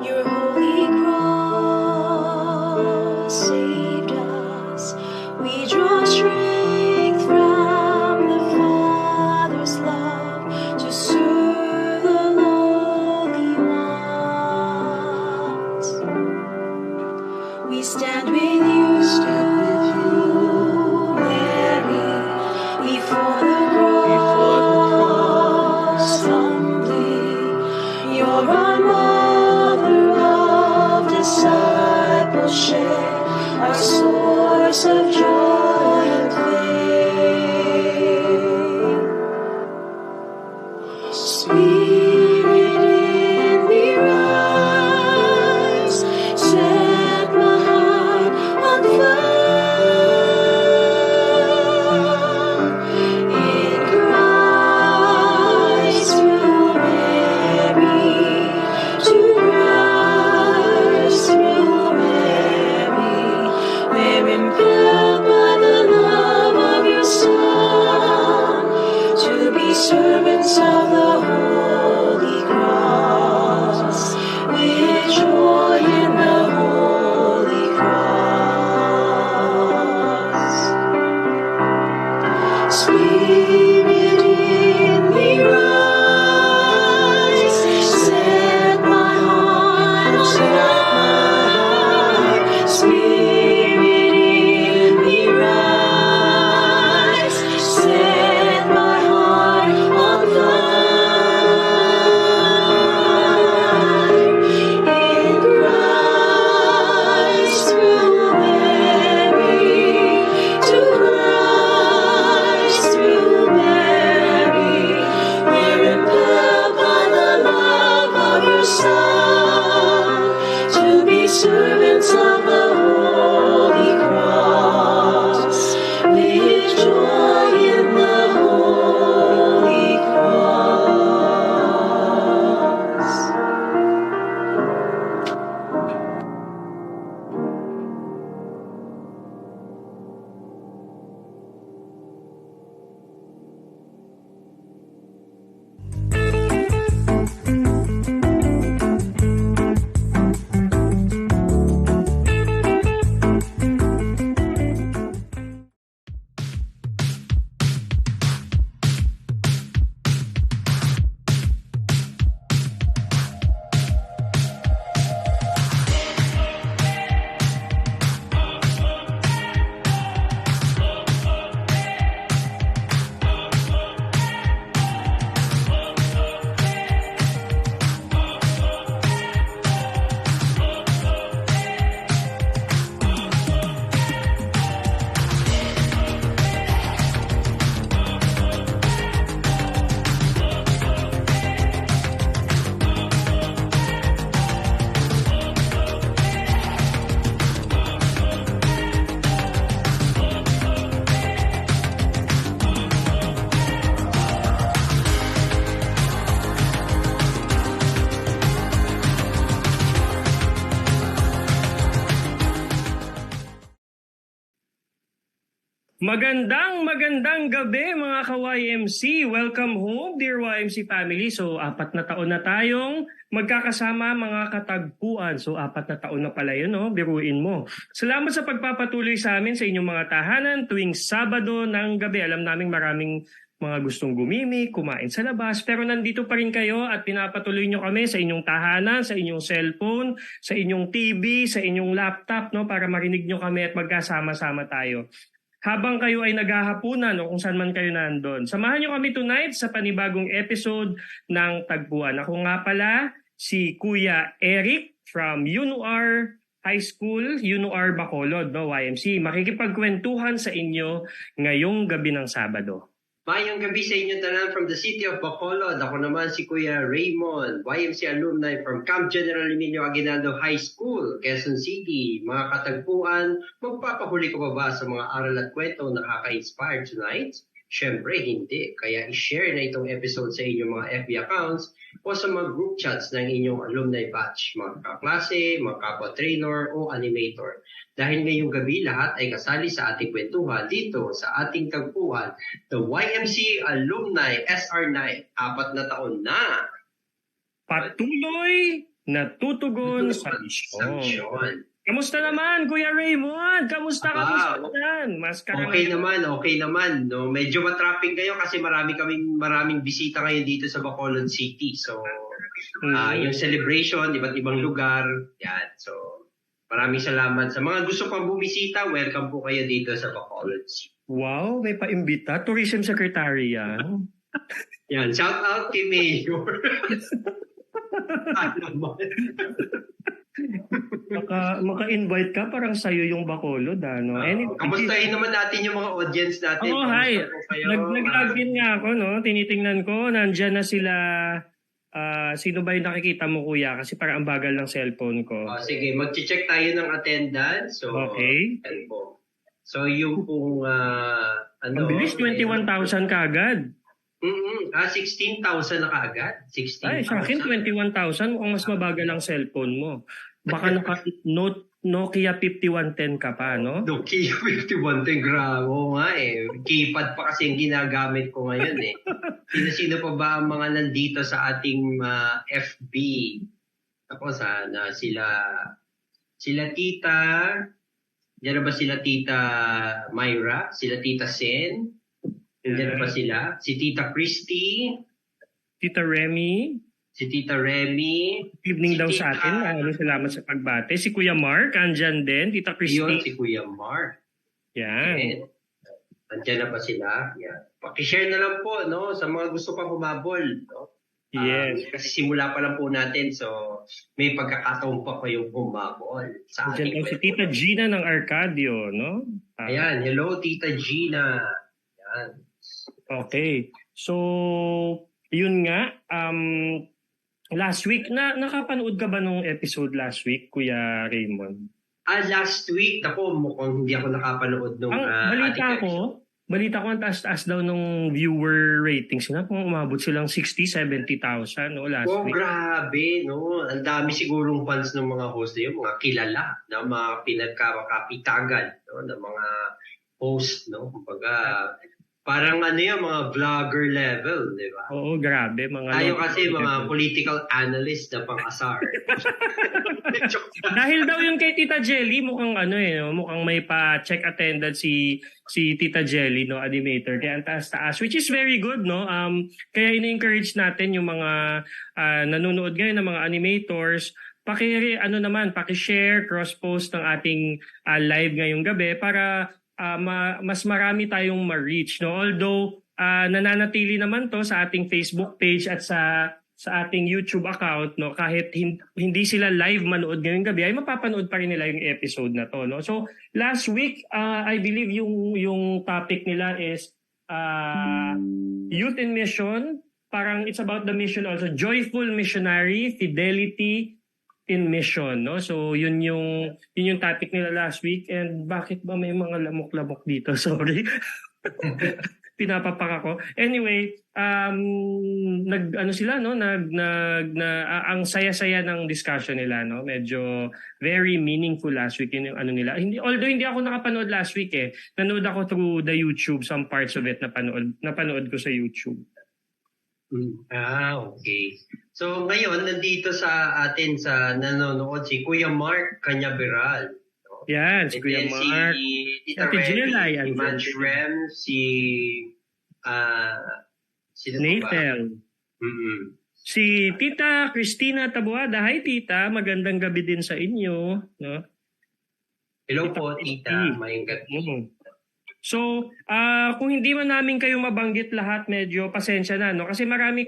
Your holy cross saved us. We draw strength from the Father's love to serve the lowly ones. We stand with you, Mary, before the cross humbly. You're our mother of discipleship, our source of joy and faith. Spirit in me rise, set my heart on fire. In Christ through Mary, to Christ through Mary, we're impelled by the love of your Son, to be servants of the Holy Cross, with joy in the Holy Cross. Spirit in me rise, set my heart on fire. Spirit in me rise, set my heart on fire. In Christ through Mary, to Christ through Mary, we're impelled by the love of your Son, to be servants of the Holy Cross, with joy in the Holy Cross. Magandang gabi mga ka-YMC. Welcome home, dear YMC family. So, 4 na taon na tayong magkakasama mga katagpuan. So, 4 na taon na pala yun, no? Biruin mo. Salamat sa pagpapatuloy sa amin sa inyong mga tahanan tuwing Sabado ng gabi. Alam naming maraming mga gustong gumimik, kumain sa labas, pero nandito pa rin kayo at pinapatuloy nyo kami sa inyong tahanan, sa inyong cellphone, sa inyong TV, sa inyong laptop, no? Para marinig nyo kami at magkasama-sama tayo. Habang kayo ay naghahapunan o kung saan man kayo nandun. Samahan nyo kami tonight sa panibagong episode ng Tagpuan. Ako nga pala si Kuya Eric from UNOR High School, UNOR Bacolod, no, YMC. Makikipagkwentuhan sa inyo ngayong gabi ng Sabado. Mayong gabi sa inyo tanan from the city of Bacolod. Ako naman si Kuya Raymond, YMC alumni from Camp General Emilio Aguinaldo High School, Quezon City. Mga katagpuan, magpapahuli ko pa ba sa mga aral at kwento nakaka-inspire tonight? Siyempre, hindi. Kaya i-share na itong episode sa inyong mga FB accounts o sa mga group chats ng inyong alumni batch, mga kaklase, mga kapwa-trainer o animator. Dahil ngayong gabi lahat ay kasali sa ating kwentuhan dito sa ating tagpuan, the YMC Alumni SR9, 4 na taon na. Patuloy natutugon sa misyon. Kamusta naman, Kuya Raymond? Kamusta naman? Okay naman. No? Medyo matraffic ngayon kasi maraming bisita ngayon dito sa Bacolod City. So, yung celebration, iba't ibang lugar. Yan. So, maraming salamat. Sa mga gusto pang bumisita, welcome po kayo dito sa Bacolod City. Wow, may pa-imbita. Tourism Secretary yan. Yan. Shout out kay Mayor. Maka-invite ka, parang sa'yo yung Bacolod, ano? Anyway, kamustahin naman natin yung mga audience natin. Hi. Nag-login nga ako, no? Tinitingnan ko, nandyan na sila. Sino ba yung nakikita mo, Kuya? Kasi parang ang bagal ng cellphone ko. Sige, mag-check tayo ng attendance. So, okay. So, yung pong, ang bilis, 21,000 kaagad. 16,000 na kaagad. 16,000. Ay, sa akin, 21,000. Mukhang mas mabagal ang cellphone mo. Baka Nokia 5110 ka pa, no? Nokia 5110, grabe. Oo nga eh. Keypad pa kasi yung ginagamit ko ngayon eh. Sino pa ba ang mga nandito sa ating FB? Ako sana, sila Tita, diyan na ba sila Tita Myra? Sila Tita Sen? Diyan na ba sila? Si Tita Christy? Tita Remy? Si Tita Remy. Evening daw sa atin. Salamat sa pagbate. Si Kuya Mark, andyan din. Tita Christy. Yun, si Kuya Mark. Yan. Andyan na ba sila? Yan. Pakishare na lang po, no? Sa mga gusto pang humabol, no? Yes. Kasi simula pa lang po natin, so may pagkakataon pa kayong humabol. Andyan daw si Tita Gina ng Arcadio, no? Ayan. Hello, Tita Gina. Yan. Okay. So, yun nga. Last week, nakapanood ka ba nung episode last week, Kuya Raymond? Last week, mukhang hindi ako nakapanood nung balita ko ang taas-taas daw nung viewer ratings na kung umabot silang 60,000-70,000 no, last week. Grabe, no? Ang dami sigurong fans ng mga host na yun, mga kilala, na mga pinagkakapitagan, no? Ng mga host, no? Kumbaga, parang mga vlogger level, di ba? Oo, grabe. Tayo kasi mga political analyst na pang-asar. Dahil daw yung kay Tita Jelly, mukhang mukhang may pa-check attendance si Tita Jelly, no, animator. Kaya ang taas-taas, which is very good, no? Kaya ini-encourage natin yung mga nanonood ngayon ng mga animators, paki-share, cross-post ng ating live ngayong gabi para mas marami tayong ma-reach, no? Although nananatili naman to sa ating Facebook page at sa ating YouTube account, no? Kahit hindi sila live manood ngayong gabi, ay mapapanood pa rin nila yung episode na to, no? So last week, I believe yung topic nila is Youth in Mission. Parang it's about the mission also, joyful missionary, fidelity in mission, no? So yun yung topic nila last week. And bakit ba may mga lamok-lamok dito? Sorry. Pinapapak ako. Anyway, ang saya-saya ng discussion nila, no? Medyo very meaningful last week yung nila. Although hindi ako nakapanood last week eh. Nanood ako through the YouTube, some parts of it napanood ko sa YouTube. Okay. So ngayon, nandito sa atin sa nanonood si Kuya Mark Canyaveral. No? Yan, si Kuya Mark. Si Tita Rem, si Rem, si Nathan. Si Tita Cristina Tabuada. Hi, Tita. Magandang gabi din sa inyo. No? Hello po, Tita. Mayang gabi. So, kung hindi man namin kayo mabanggit lahat, medyo pasensya na, no? Kasi maraming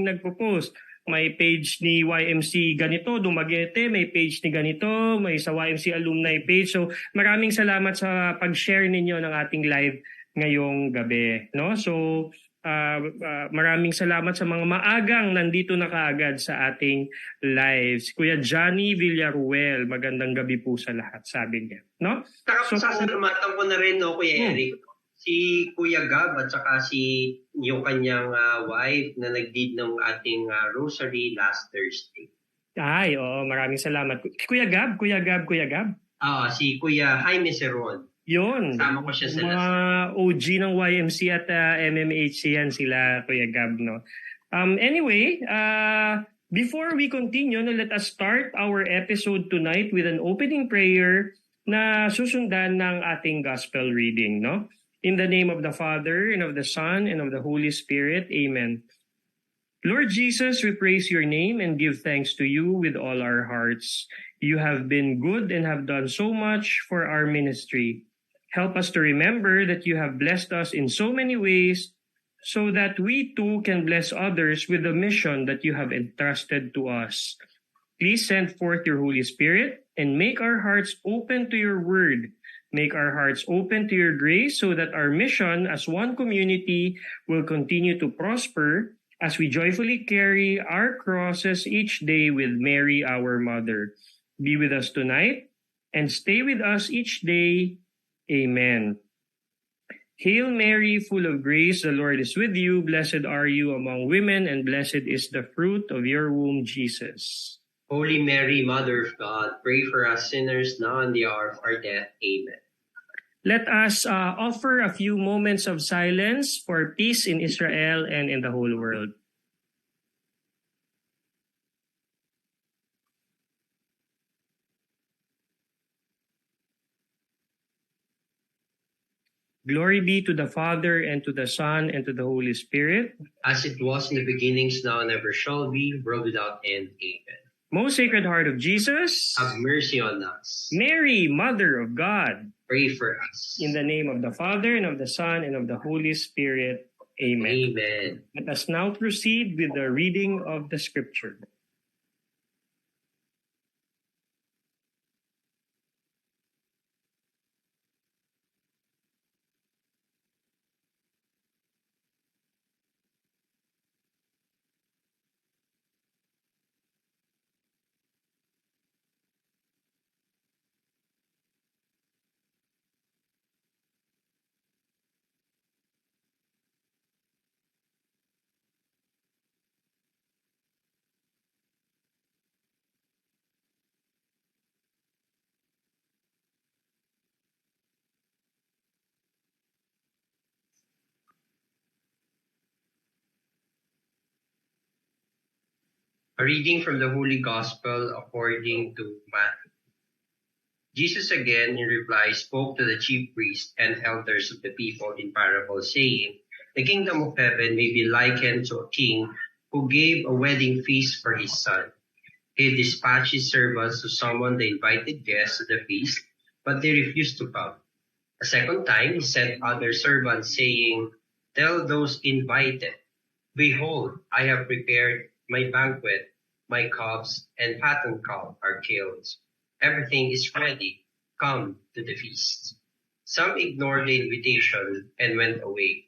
nagpo-post. May page ni YMC ganito, Dumaguete, may page ni ganito, may sa YMC alumni page. So, maraming salamat sa pag-share ninyo ng ating live ngayong gabi, no? So, maraming salamat sa mga maagang nandito na kaagad sa ating live. Si Kuya Johnny Villaruel, magandang gabi po sa lahat, sabi niya, no? Sasalamatan ko na rin, no, Kuya Eric, si Kuya Gab at saka yung kanyang wife na nag-lead ng ating rosary last Thursday. Ay, oo, maraming salamat. Kuya Gab. Si Kuya Jaime Seron. Yun. Kasama ko siya sa mga OG ng YMC at MMHC yan sila, Kuya Gab, no? Anyway, Before we continue, let us start our episode tonight with an opening prayer na susundan ng ating gospel reading, no? In the name of the Father, and of the Son, and of the Holy Spirit. Amen. Lord Jesus, we praise your name and give thanks to you with all our hearts. You have been good and have done so much for our ministry. Help us to remember that you have blessed us in so many ways, so that we too can bless others with the mission that you have entrusted to us. Please send forth your Holy Spirit and make our hearts open to your word. Make our hearts open to your grace so that our mission as one community will continue to prosper as we joyfully carry our crosses each day with Mary, our Mother. Be with us tonight and stay with us each day. Amen. Hail Mary, full of grace, the Lord is with you. Blessed are you among women, and blessed is the fruit of your womb, Jesus. Holy Mary, Mother of God, pray for us sinners now and the hour of our death. Amen. Let us offer a few moments of silence for peace in Israel and in the whole world. Glory be to the Father, and to the Son, and to the Holy Spirit. As it was in the beginnings, now and ever shall be, world without end. Amen. Most Sacred Heart of Jesus, Have mercy on us. Mary, Mother of God, Pray for us. in the name of the Father, and of the Son, and of the Holy Spirit. Amen. Amen. Let us now proceed with the reading of the Scripture. A reading from the Holy Gospel according to Matthew. Jesus again in reply spoke to the chief priests and elders of the people in parables, saying, The kingdom of heaven may be likened to a king who gave a wedding feast for his son. He dispatched his servants to summon the invited guests to the feast, but they refused to come. A second time he sent other servants, saying, Tell those invited, Behold, I have prepared my banquet. My calves and fattened calf are killed. Everything is ready. Come to the feast. Some ignored the invitation and went away,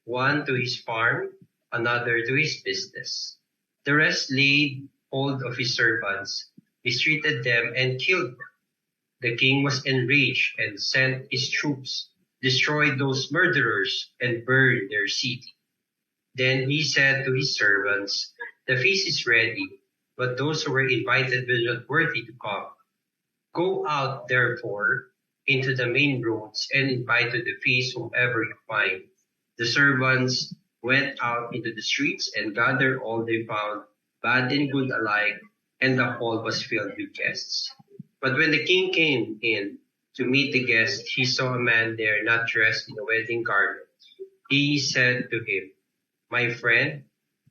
one to his farm, another to his business. The rest laid hold of his servants, mistreated them, and killed them. The king was enraged and sent his troops, destroyed those murderers, and burned their city. Then he said to his servants, The feast is ready, but those who were invited were not worthy to come. Go out, therefore, into the main roads and invite to the feast whoever you find. The servants went out into the streets and gathered all they found, bad and good alike, and the hall was filled with guests. But when the king came in to meet the guests, he saw a man there not dressed in a wedding garment. He said to him, My friend,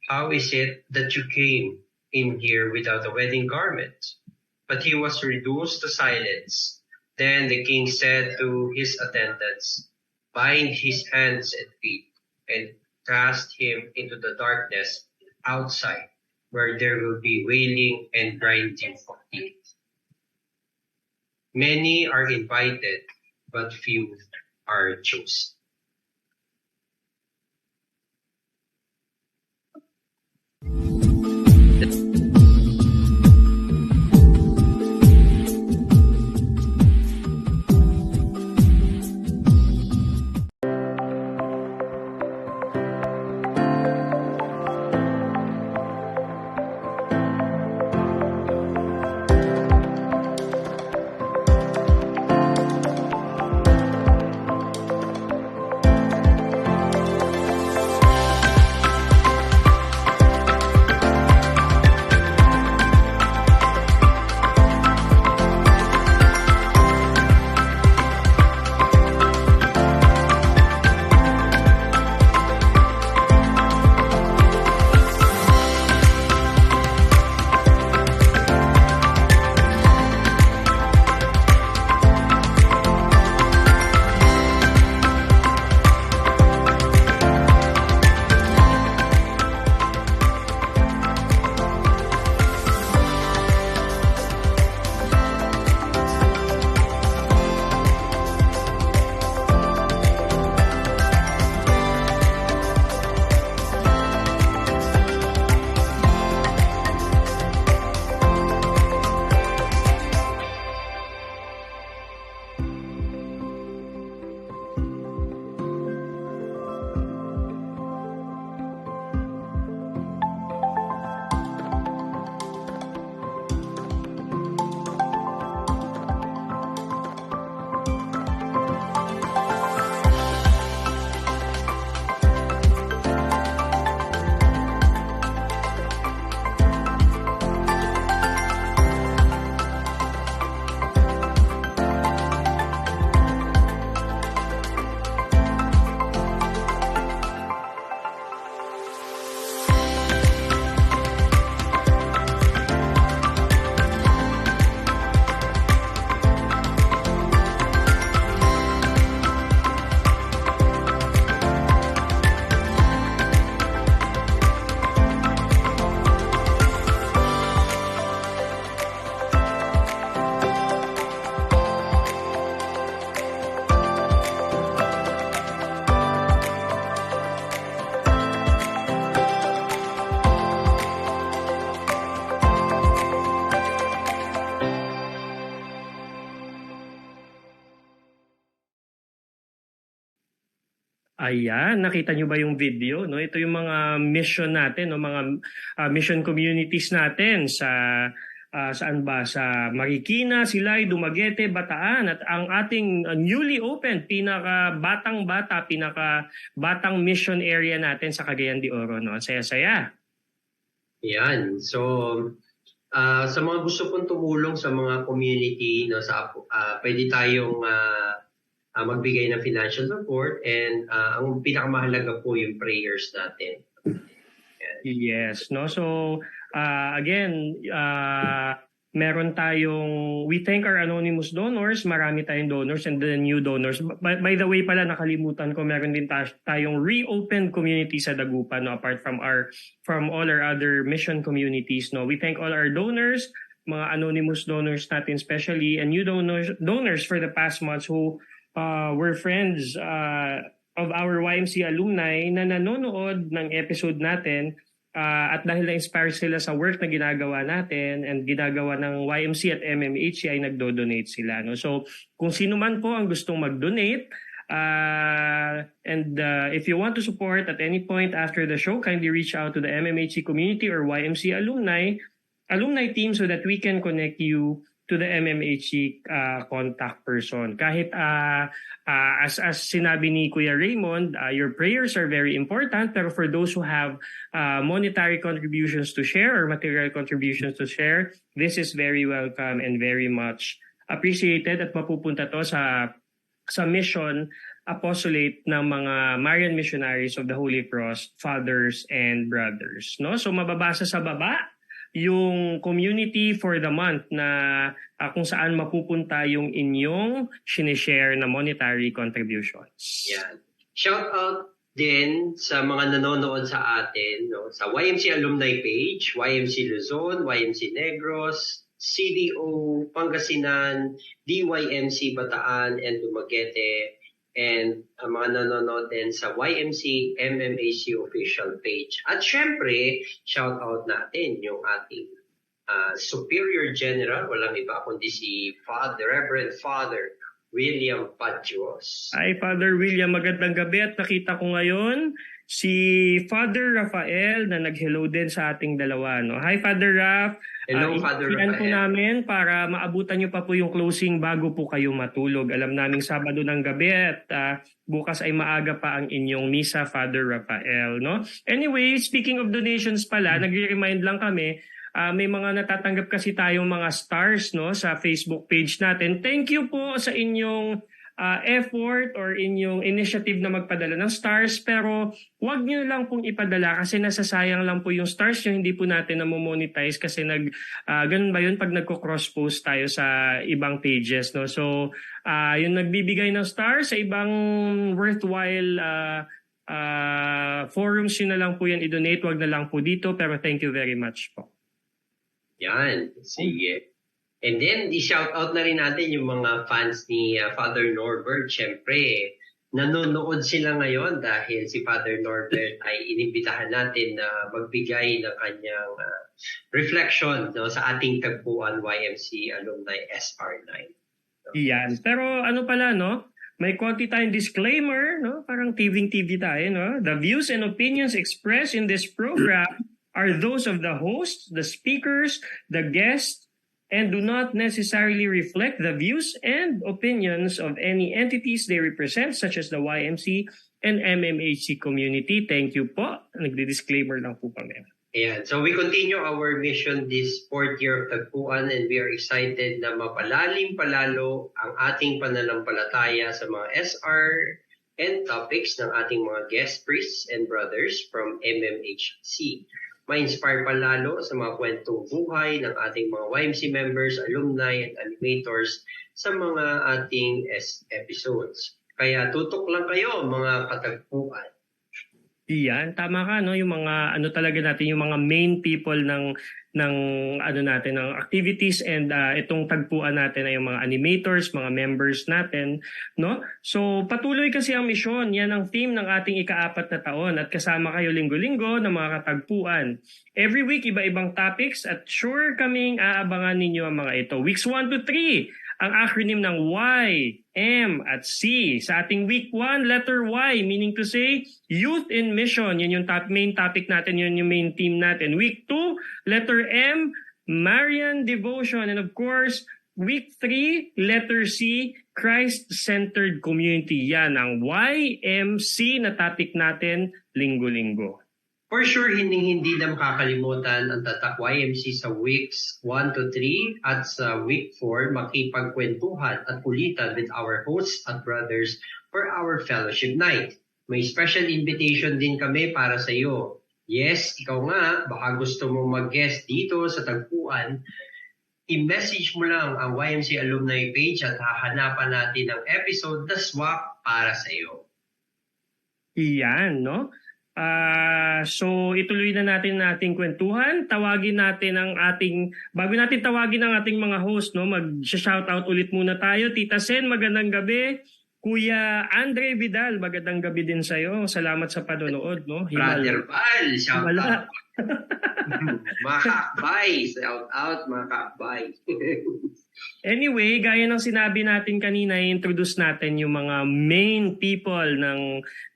how is it that you came in here without a wedding garment? But he was reduced to silence. Then the king said to his attendants, Bind his hands and feet, and cast him into the darkness outside, where there will be wailing and grinding of teeth. Many are invited, but few are chosen. Ayan, nakita nyo ba yung video? No? Ito yung mga mission natin, no? Mga mission communities natin sa saan ba? Sa Marikina, Silay, Dumaguete, Bataan at ang ating newly opened pinaka-batang-bata, pinaka-batang mission area natin sa Cagayan de Oro. No? Saya-saya. Yan. So, sa mga gusto pong tumulong sa mga community, no, pwede tayong magbigay ng financial support and ang pinakamahalaga po yung prayers natin. Yes, no. So again, meron tayong, we thank our anonymous donors, marami tayong donors and the new donors. By the way pala, nakalimutan ko, meron din tayong reopened community sa Dagupan, no, apart from all our other mission communities, no. We thank all our donors, mga anonymous donors natin especially, and new donors for the past months who were friends of our YMC alumni na nanonood ng episode natin at dahil na-inspire sila sa work na ginagawa natin and ginagawa ng YMC at MMHC ay nagdo-donate sila. No? So kung sino man po ang gustong mag-donate and if you want to support at any point after the show, kindly reach out to the MMHC community or YMC alumni team so that we can connect you to the MMHC contact person. Kahit as sinabi ni Kuya Raymond, your prayers are very important, pero for those who have monetary contributions to share or material contributions to share, this is very welcome and very much appreciated at mapupunta to sa mission apostolate ng mga Marian missionaries of the Holy Cross, fathers and brothers. No? So mababasa sa baba yung community for the month na kung saan mapupunta yung inyong sinishare na monetary contributions. Yan. Shout out din sa mga nanonood sa atin, no? Sa YMC alumni page, YMC Luzon, YMC Negros, CDO Pangasinan, DYMC Bataan and Dumaguete, and mga nanonood din sa YMC MMHC official page. At syempre, shout out natin yung ating Superior General, walang iba kundi si Reverend Father William Padjuos. Hi Father William, magandang gabi at nakita ko ngayon si Father Rafael na nag-hello din sa ating dalawa. No? Hi Father Raf. Hello Father Rafael. Po namin para maabutan nyo pa po yung closing bago po kayo matulog. Alam naming Sabado ng gabi at bukas ay maaga pa ang inyong misa, Father Rafael. No? Anyway, speaking of donations pala, nagre-remind lang kami, may mga natatanggap kasi tayong mga stars, no, sa Facebook page natin. Thank you po sa inyong effort or inyong initiative na magpadala ng stars, pero wag nyo lang pong ipadala kasi nasasayang lang po yung stars nyo, hindi po natin na-monetize kasi ganun ba yun pag nagko-cross-post tayo sa ibang pages, no? So yung nagbibigay ng stars sa ibang worthwhile forums, yun na lang po yan i-donate, wag na lang po dito, pero thank you very much po. Yan, sige. And then, i-shout out na rin natin yung mga fans ni Father Norbert. Siyempre, nanonood sila ngayon dahil si Father Norbert ay inimbitahan natin na magbigay ng kanyang reflection, no, sa ating tagpuan YMC Alumni SR9. So, yan. Pero ano pala, no? May konti tayong disclaimer, no? Parang TV tayo, no? The views and opinions expressed in this program are those of the hosts, the speakers, the guests, and do not necessarily reflect the views and opinions of any entities they represent, such as the YMC and MMHC community. Thank you po. Nagdi-disclaimer lang po kami. Ayan. So we continue our mission this 4th year of Tagpuan, and we are excited na mapalalim palalo ang ating pananampalataya sa mga SR and topics ng ating mga guest priests and brothers from MMHC. Ma-inspire palalo sa mga kwentong buhay ng ating mga YMC members, alumni, at animators sa mga ating episodes. Kaya tutok lang kayo, mga katagpuan. Iyan, tama ka, no? Yung mga talaga natin, yung mga main people ng natin, ng activities, and itong tagpuan natin ay yung mga animators, mga members natin, no? So patuloy kasi ang misyon, yan ang theme ng ating ika-4 na taon, at kasama kayo linggo-linggo ng mga katagpuan. Every week iba-ibang topics at sure kaming aabangan ninyo ang mga ito. Weeks 1 to 3 ang acronym ng Y, M, at C. Sa ating week 1, letter Y, meaning to say, Youth in Mission. Yun yung main topic natin, yun yung main theme natin. Week 2, letter M, Marian Devotion. And of course, week 3, letter C, Christ-Centered Community. Yan ang YMC na topic natin linggo-linggo. For sure, hindi na makakalimutan ang Tatak YMC sa weeks 1 to 3 at sa week 4, makipagkwentuhan at kulitan with our hosts at brothers for our fellowship night. May special invitation din kami para sa iyo. Yes, ikaw nga, baka gusto mong mag-guest dito sa tagpuan, i-message mo lang ang YMC alumni page at hahanapan natin ang episode na swak para sa iyo. Iyan, no? So ituloy na natin ating kwentuhan. Tawagin natin ang ating, bago natin tawagin ang ating mga host, no, mag-shoutout ulit muna tayo. Tita Sen, magandang gabi. Kuya Andre Vidal, magandang gabi din sa iyo. Salamat sa panonood, no. Brother Val, shoutout. Mga kakbay, shout out mga kakbay. Anyway, gaya ng sinabi natin kanina, introduce natin yung mga main people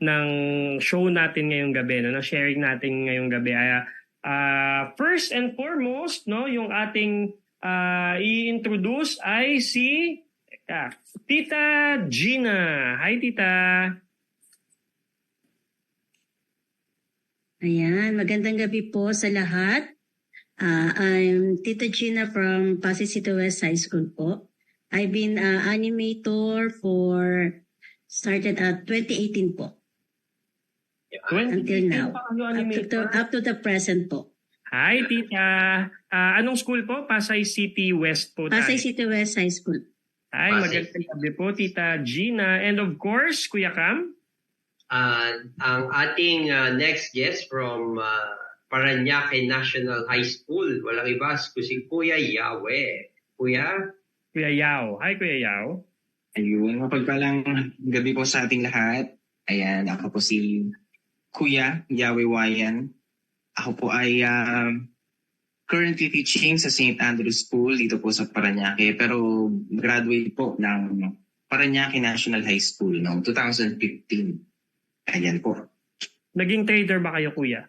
ng show natin ngayong gabi, no, na sharing natin ngayong gabi. First and foremost, no, yung ating i-introduce ay si Tita Gina. Hi, Tita. Ayan, magandang gabi po sa lahat. I'm Tita Gina from Pasay City West High School po. I've been animator started at 2018 po. Until now. Up to the present po. Hi, Tita. Anong school po? Pasay City West po tayo. Pasay City West High School. Hi, magandang gabi po, Tita Gina. And of course, Kuya Cam. Ang ating next guest from Parañaque National High School, walang iba si Kuya Yawe. Kuya Yao. Hi, Kuya Yao. Ayun, mapagpalang gabi po sa ating lahat. Ayan, ako po si Kuya Yawe Wayan. Ako po ay currently teaching sa St. Andrew's School dito po sa Parañaque. Pero graduate po ng Parañaque National High School noong 2015. Ayan po. Naging trader ba kayo, Kuya?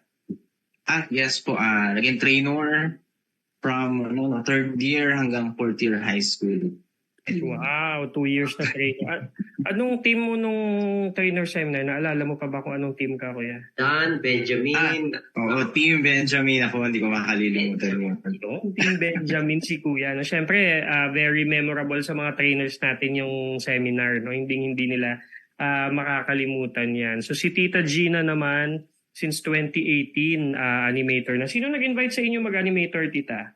Yes po. Naging trainer from third year hanggang fourth year high school. Wow, 2 years na trainer. Anong team mo nung trainer seminar? Naalala mo pa ba kung anong team ka, Kuya? Dan, Benjamin. Team Benjamin ako. Hindi ko makalilimutan yun. Team Benjamin si Kuya. No? Siyempre, very memorable sa mga trainers natin yung seminar. No? Hindi nila makakalimutan yan. So si Tita Gina naman, since 2018, animator na. Sino nag-invite sa inyo mag-animator, Tita?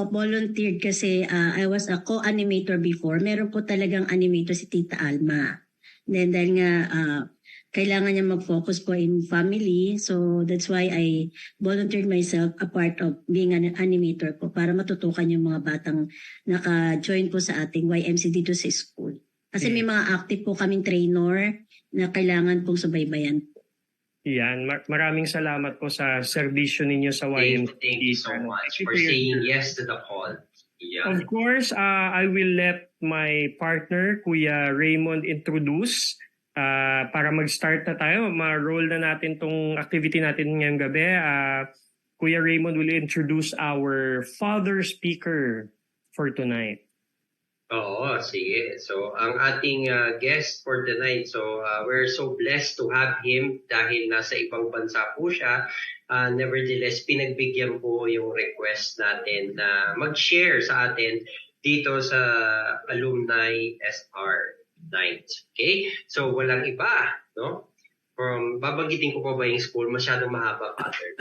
Volunteered kasi I was a co-animator before. Meron po talagang animator si Tita Alma. Then dahil nga kailangan niya mag-focus po in family, so that's why I volunteered myself a part of being an animator po para matutukan yung mga batang naka-join po sa ating YMC dito sa school. Kasi may mga active po kaming trainer na kailangan pong subaybayan. Yan, maraming salamat po sa serbisyo ninyo sa YMCA. Thank you so much for saying yes to the call. Yeah. Of course, I will let my partner, Kuya Raymond, introduce para mag-start na tayo. Ma-roll na natin tong activity natin ngayong gabi. Kuya Raymond will introduce our father speaker for tonight. Oo, sige. So, ang ating guest for tonight, so we're so blessed to have him dahil nasa ibang bansa po siya. Nevertheless, pinagbigyan po yung request natin na mag-share sa atin dito sa Alumni SR Night. Okay? So, walang iba, no? Babanggitin ko pa ba yung school? Masyadong mahaba, Father.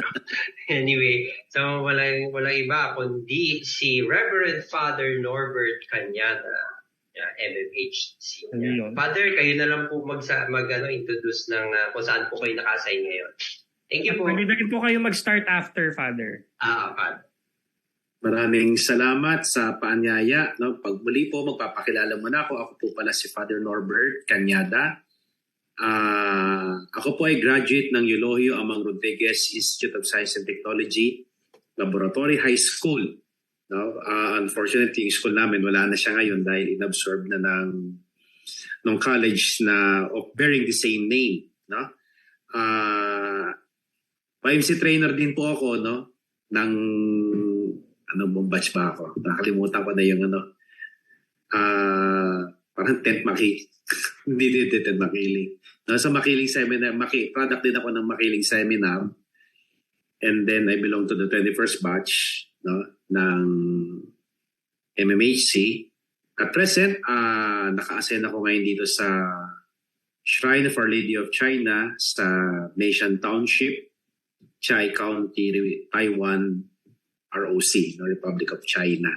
Anyway, so walang iba kundi si Reverend Father Norbert Cañada, MMHC. Father, kayo na lang po mag-introduce ng kung saan po kayo naka-assign ngayon. Thank you po. Pwede po kayo mag-start after, Father. Father. Maraming salamat sa paanyaya. No? Pag muli po, magpapakilala muna ako. Ako po pala si Father Norbert Cañada. Ako po ay graduate ng Eulogio Amang Rodriguez Institute of Science and Technology Laboratory High School No? Unfortunately, yung school namin, wala na siya ngayon dahil inabsorb na ng college na bearing the same name. No? YMC trainer din po ako, no? Ng, bong batch ba ako? Nakalimutan ko na yung parang 10th Makiling. Hindi 10th Makiling. No, sa Makiling Seminar, product din ako ng Makiling Seminar. And then I belong to the 21st batch, no, ng MMHC. At present, naka-assign ako ngayon dito sa Shrine of Our Lady of China sa Nation Township, Chai County, Taiwan, ROC, no, Republic of China.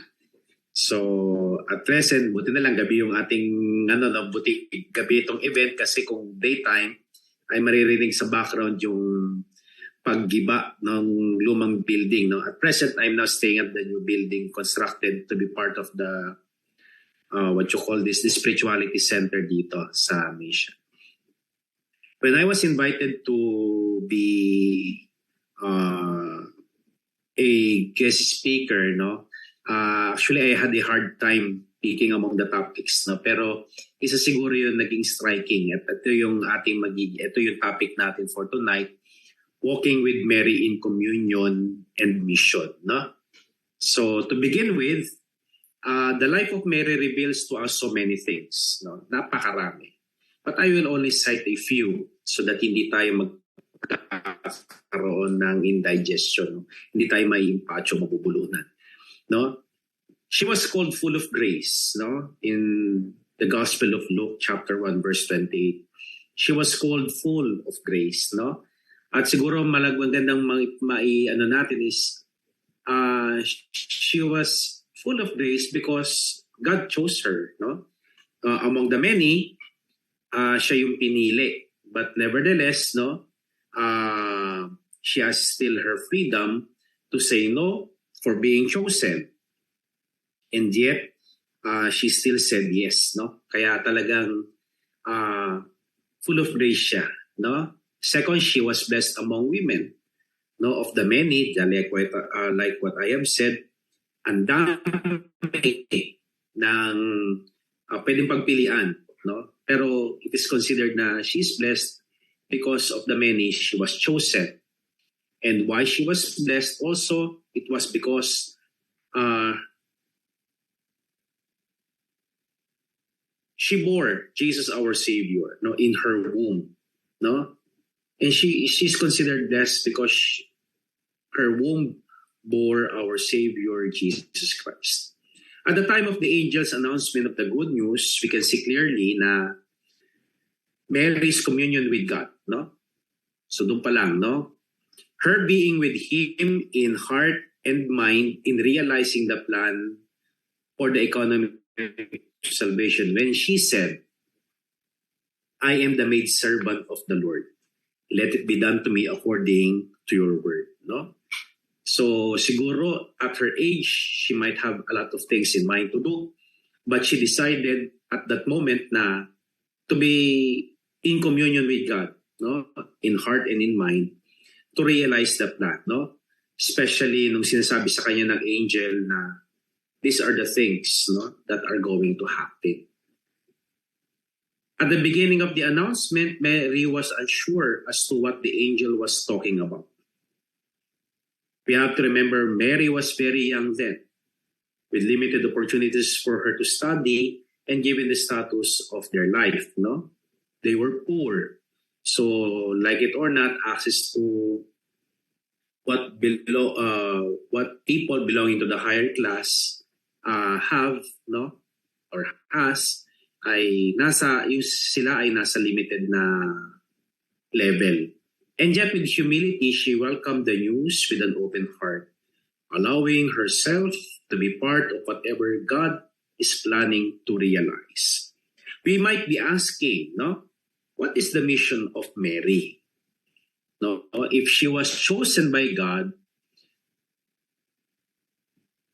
So, at present, buti na lang gabi yung ating, buti gabi itong event kasi kung daytime, ay maririnig sa background yung paggiba ng lumang building. No? At present, I'm now staying at the new building constructed to be part of the, what you call this, the spirituality center dito sa Mission. When I was invited to be a guest speaker, no, actually I had a hard time picking among the topics, no, pero isa siguro yung naging striking at ito yung topic natin for tonight, walking with Mary in communion and mission, no. So to begin with, the life of Mary reveals to us so many things, no, napakarami. But I will only cite a few so that hindi tayo magkakaroon ng indigestion, no? Hindi tayo maiimpacho, mabubulunan. No? She was called full of grace, no? In the Gospel of Luke chapter 1 verse 28. She was called full of grace, no? At siguro magandang natin is she was full of grace because God chose her, no? Among the many, siya yung pinili. But nevertheless, no, she has still her freedom to say no for being chosen. And yet, she still said yes, no? Kaya talagang full of grace siya, no? Second, she was blessed among women, no? Of the many, like what I have said, ang dami ng pwedeng pagpilian, no? Pero it is considered na she's blessed because of the many she was chosen. And why she was blessed also, it was because she bore Jesus our Savior, no, in her womb, no, and she's considered blessed because her womb bore our Savior Jesus Christ. At the time of the angel's announcement of the good news, we can see clearly na Mary's communion with God, no? So doon pa lang, no? Her being with Him in heart and mind in realizing the plan for the economic salvation when she said, I am the maidservant of the Lord. Let it be done to me according to your word, no? So siguro at her age, she might have a lot of things in mind to do, but she decided at that moment na to be in communion with God, no, in heart and in mind, to realize the plan, no? Especially nung sinasabi sa kanya ng angel na these are the things, no, that are going to happen. At the beginning of the announcement, Mary was unsure as to what the angel was talking about. We have to remember Mary was very young then, with limited opportunities for her to study and given the status of their life, no? They were poor. So, like it or not, access to what people belonging to the higher class have, no, or has, sila ay nasa limited na level. And yet with humility, she welcomed the news with an open heart, allowing herself to be part of whatever God is planning to realize. We might be asking, no, what is the mission of Mary? No, if she was chosen by God,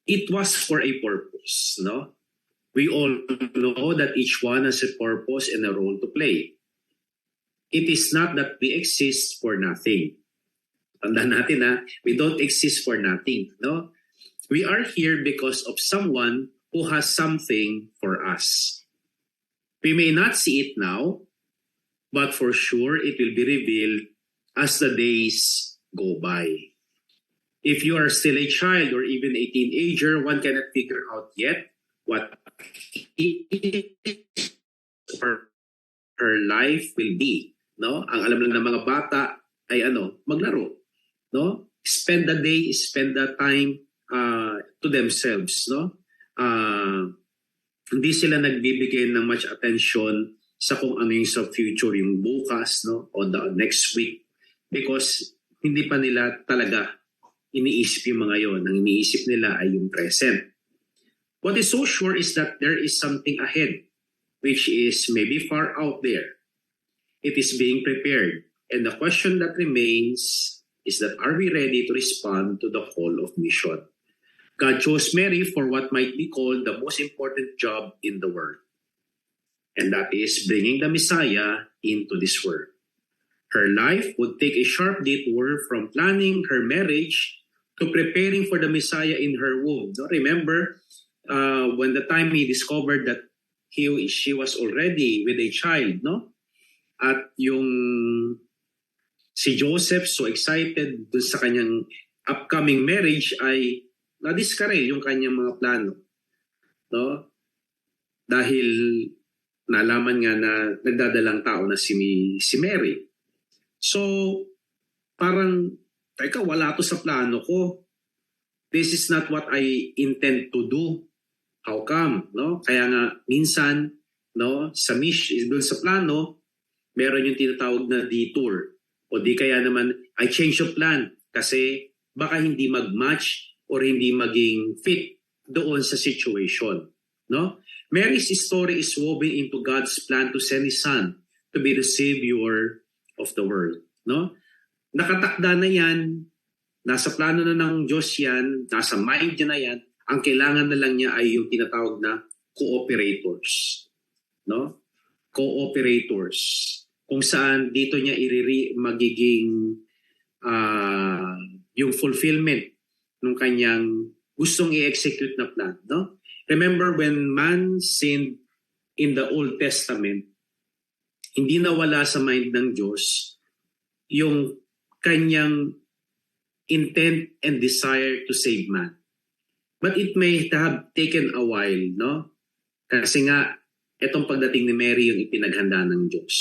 it was for a purpose, no? We all know that each one has a purpose and a role to play. It is not that we exist for nothing. Tandaan natin we don't exist for nothing, no? We are here because of someone who has something for us. We may not see it now, but for sure it will be revealed as the days go by. If you are still a child or even a teenager, one cannot figure out yet what her life will be. No? Ang alam lang ng mga bata ay maglaro. No? Spend the day, spend the time to themselves. No? Hindi sila nagbibigay ng much attention sa kung ano yung sa future, yung bukas, no? O the next week. Because hindi pa nila talaga iniisip yung mga yon. Ang iniisip nila ay yung present. What is so sure is that there is something ahead, which is maybe far out there. It is being prepared. And the question that remains is that are we ready to respond to the call of mission? God chose Mary for what might be called the most important job in the world. And that is bringing the Messiah into this world. Her life would take a sharp detour from planning her marriage to preparing for the Messiah in her womb. No? Remember, when the time he discovered that she was already with a child, no? At yung si Joseph, so excited dun sa kanyang upcoming marriage, ay nadiskare yung kanyang mga plano. No? Dahil nalaman nga na nagdadalang tao na si Mary. So, parang, teka, wala to sa plano ko. This is not what I intend to do. How come? No? Kaya nga, minsan, no, sa mission, doon sa plano, meron yung tinatawag na detour. O di kaya naman, I change of plan kasi baka hindi mag-match or hindi maging fit doon sa situation. No? Mary's story is woven into God's plan to send His Son to be the Savior of the world. No? Nakatakda na yan, nasa plano na ng Diyos yan, nasa mind niya na yan, ang kailangan na lang niya ay yung tinatawag na cooperators. No? Cooperators. Kung saan dito niya magiging yung fulfillment ng kanyang gustong i-execute na plan. No? Remember when man sinned in the Old Testament, hindi nawala sa mind ng Diyos yung kanyang intent and desire to save man. But it may have taken a while, no? Kasi nga, itong pagdating ni Mary yung ipinaghanda ng Diyos.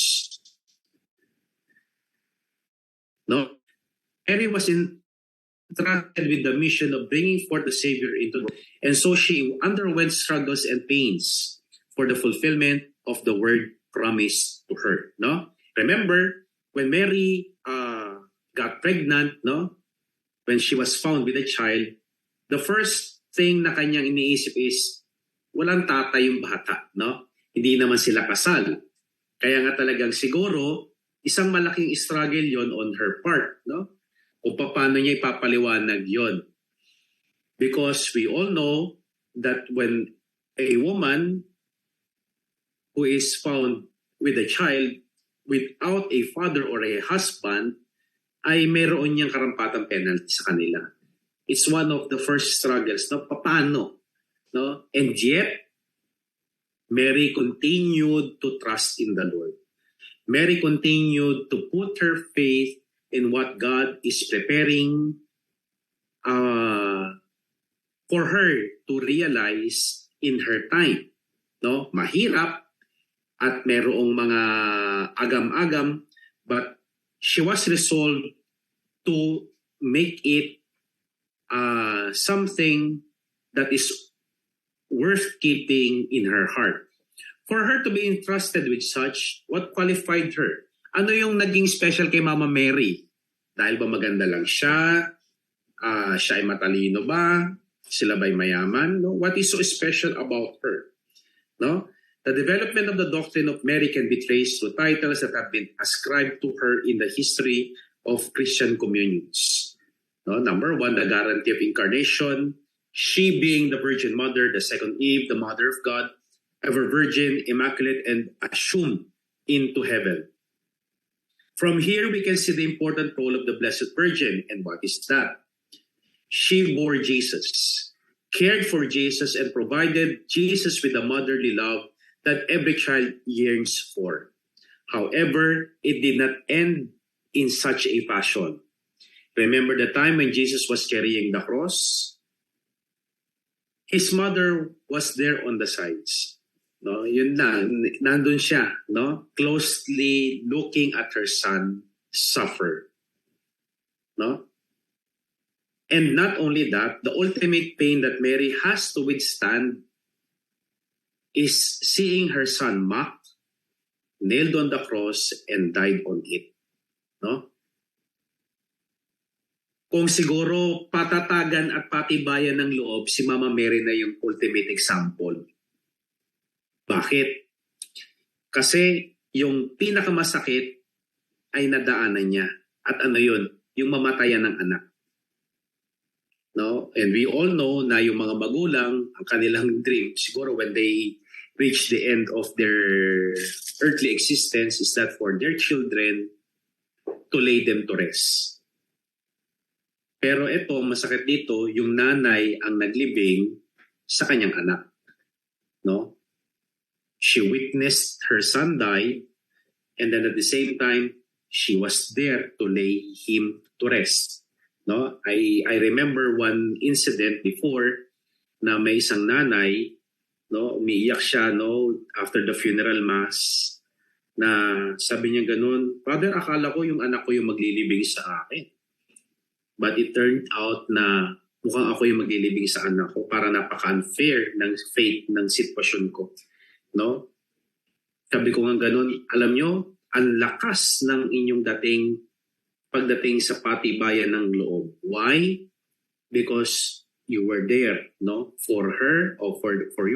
No? Mary was entrusted with the mission of bringing forth the Savior into the world. And so she underwent struggles and pains for the fulfillment of the word promised to her. No? Remember, when Mary got pregnant, no? When she was found with a child, the first thing na kanyang iniisip is, walang tatay yung bata, no? Hindi naman sila kasal. Kaya nga talagang siguro, isang malaking struggle yon on her part, no? Kung paano niya ipapaliwanag yon. Because we all know that when a woman who is found with a child without a father or a husband, ay meron niyang karampatang penalty sa kanila. It's one of the first struggles. No? Paano? No? And yet, Mary continued to trust in the Lord. Mary continued to put her faith in what God is preparing for her to realize in her time. No? Mahirap at merong mga agam-agam, but she was resolved to make it something that is worth keeping in her heart. For her to be entrusted with such, what qualified her? Ano yung naging special kay Mama Mary? Dahil ba maganda lang siya? Siya ay matalino ba? Sila ba'y mayaman? No? What is so special about her? No? The development of the doctrine of Mary can be traced through titles that have been ascribed to her in the history of Christian communions. No? Number one, the guarantee of incarnation. She being the Virgin Mother, the second Eve, the Mother of God, ever virgin, immaculate, and assumed into heaven. From here, we can see the important role of the Blessed Virgin. And what is that? She bore Jesus, cared for Jesus, and provided Jesus with the motherly love that every child yearns for. However, it did not end in such a fashion. Remember the time when Jesus was carrying the cross? His mother was there on the sides. No, yun lang, nandun siya, no? Closely looking at her son suffer. No? And not only that, the ultimate pain that Mary has to withstand is seeing her son mocked, nailed on the cross, and died on it. No? Kung siguro patatagan at patibayan ng loob, si Mama Mary na yung ultimate example. Bakit? Kasi yung pinakamasakit ay nadaanan niya. At ano yun? Yung mamatayan ng anak. No? And we all know na yung mga magulang, ang kanilang dream, siguro when they reach the end of their earthly existence, is that for their children to lay them to rest. Pero ito, masakit dito, yung nanay ang naglibing sa kanyang anak. No? She witnessed her son die, and then at the same time, she was there to lay him to rest. No, I remember one incident before na may isang nanay, no, umiiyak siya, no, after the funeral mass, na sabi niya ganun, Father, akala ko yung anak ko yung maglilibing sa akin. But it turned out na mukhang ako yung maglilibing sa anak ko, para napaka-unfair ng fate ng sitwasyon ko. No? Sabi ko nga ganun, alam nyo, ang lakas ng inyong pagdating sa patibayan ng loob. Why? Because you were there, no, for her or for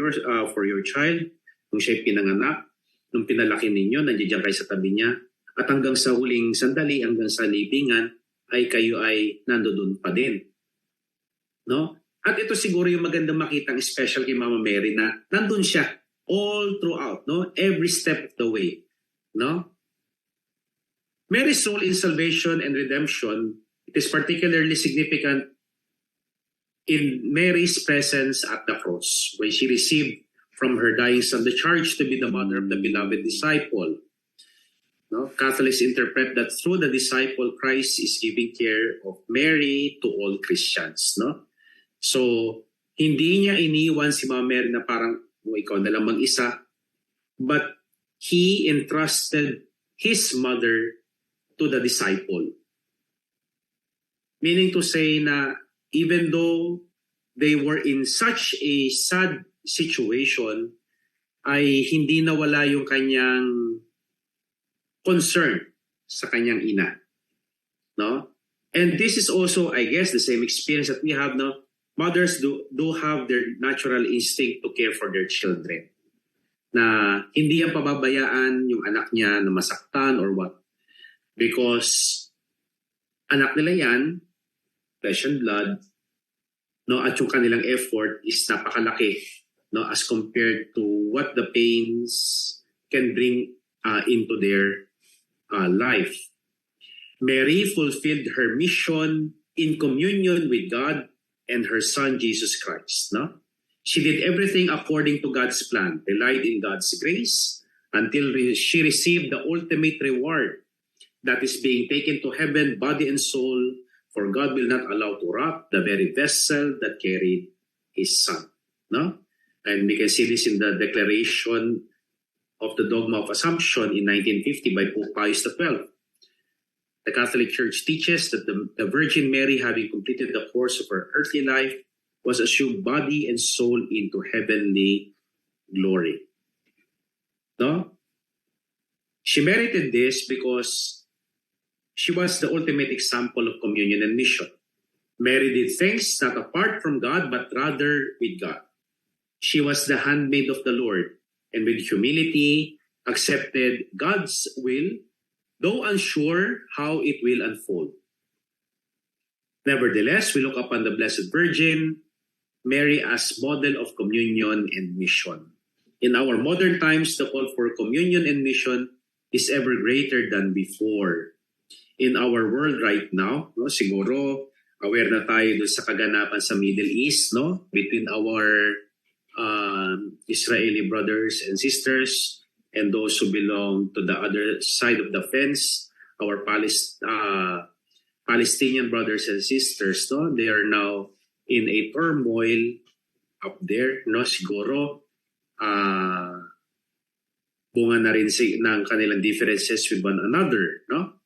your child nung siya'y pinanganak, nung pinalaki ninyo, nandiyan kayo sa tabi niya, at hanggang sa huling sandali, hanggang sa libingan, ay kayo ay nandoon pa din. No? At ito siguro yung magandang makitang special kay Mama Mary na nandun siya all throughout, no, every step of the way, no? Mary's role in salvation and redemption, it is particularly significant in Mary's presence at the cross, when she received from her dying son the charge to be the mother of the beloved disciple. No? Catholics interpret that through the disciple, Christ is giving care of Mary to all Christians. No? So, hindi niya iniwan si Mama Mary na parang, ikaw na lang mag-isa, but he entrusted his mother to the disciple. Meaning to say na even though they were in such a sad situation, ay hindi nawala yung kanyang concern sa kanyang ina. No? And this is also, I guess, the same experience that we have now. Mothers do have their natural instinct to care for their children. Na hindi yan pababayaan yung anak niya na masaktan or what. Because anak nila yan, flesh and blood, no, at yung kanilang effort is napakalaki, no, as compared to what the pains can bring into their life. Mary fulfilled her mission in communion with God and her Son Jesus Christ. No? She did everything according to God's plan, relied in God's grace until she received the ultimate reward, that is being taken to heaven, body and soul, for God will not allow to rot the very vessel that carried His Son. No? And we can see this in the declaration of the Dogma of Assumption in 1950 by Pope Pius XII. The Catholic Church teaches that the Virgin Mary, having completed the course of her earthly life, was assumed body and soul into heavenly glory. No? She merited this because she was the ultimate example of communion and mission. Mary did things not apart from God, but rather with God. She was the handmaid of the Lord, and with humility accepted God's will, though unsure how it will unfold. Nevertheless, we look upon the Blessed Virgin Mary as model of communion and mission. In our modern times, the call for communion and mission is ever greater than before. In our world right now, no, siguro Aware na tayo dun sa kaganapan sa Middle East, no? Between our Israeli brothers and sisters and those who belong to the other side of the fence, our Palestinian brothers and sisters, no? They are now in a turmoil up there, no? Siguro, bunga na rin ng kanilang differences with one another, no?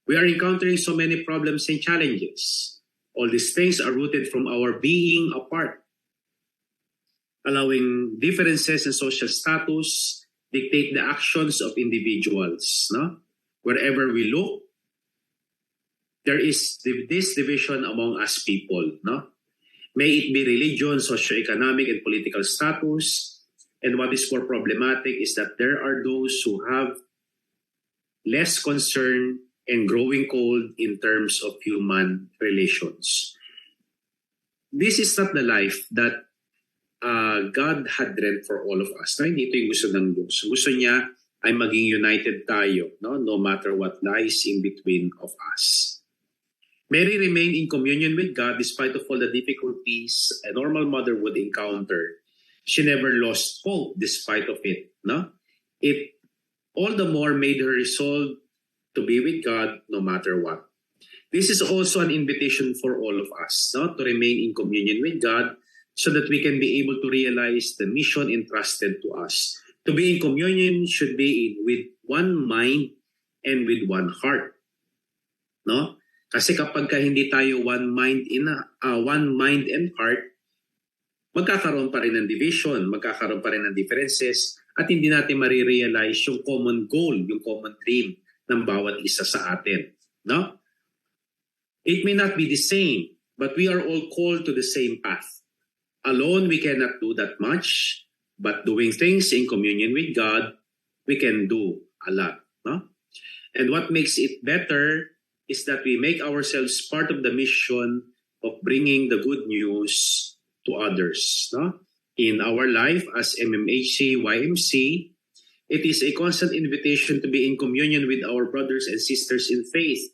We are encountering so many problems and challenges. All these things are rooted from our being apart, allowing differences in social status dictate the actions of individuals. No? Wherever we look, there is this division among us people. No? May it be religion, socioeconomic, and political status. And what is more problematic is that there are those who have less concern and growing cold in terms of human relations. This is not the life that God had dreamt for all of us. No? Hindi ito yung gusto ng Diyos. Gusto niya ay maging united tayo, no matter what lies in between of us. Mary remained in communion with God despite of all the difficulties a normal mother would encounter. She never lost hope despite of it. No? It all the more made her resolve to be with God no matter what. This is also an invitation for all of us, no? To remain in communion with God so that we can be able to realize the mission entrusted to us. To be in communion should be with one mind and with one heart. No? Kasi kapag hindi tayo one mind and heart, magkakaroon pa rin ng division, magkakaroon pa rin ng differences, at hindi natin marirealize yung common goal, yung common dream ng bawat isa sa atin. No? It may not be the same, but we are all called to the same path. Alone, we cannot do that much, but doing things in communion with God, we can do a lot. No? And what makes it better is that we make ourselves part of the mission of bringing the good news to others. No? In our life as MMHC, YMC, it is a constant invitation to be in communion with our brothers and sisters in faith,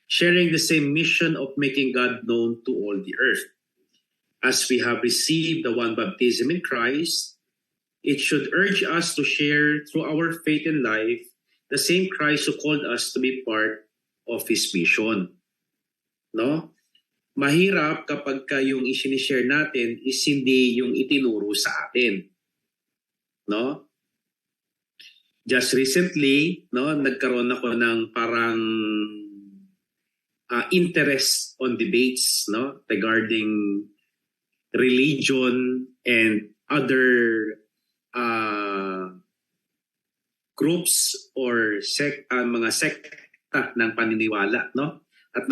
sharing the same mission of making God known to all the earth. As we have received the one baptism in Christ, it should urge us to share through our faith and life the same Christ who called us to be part of His mission. No? Mahirap kapag yung isinishare natin is hindi yung itinuro sa atin. No? Just recently, no, nagkaroon ako ng parang interest on debates, no, regarding religion and other groups or mga sekta ng paniniwala, no? At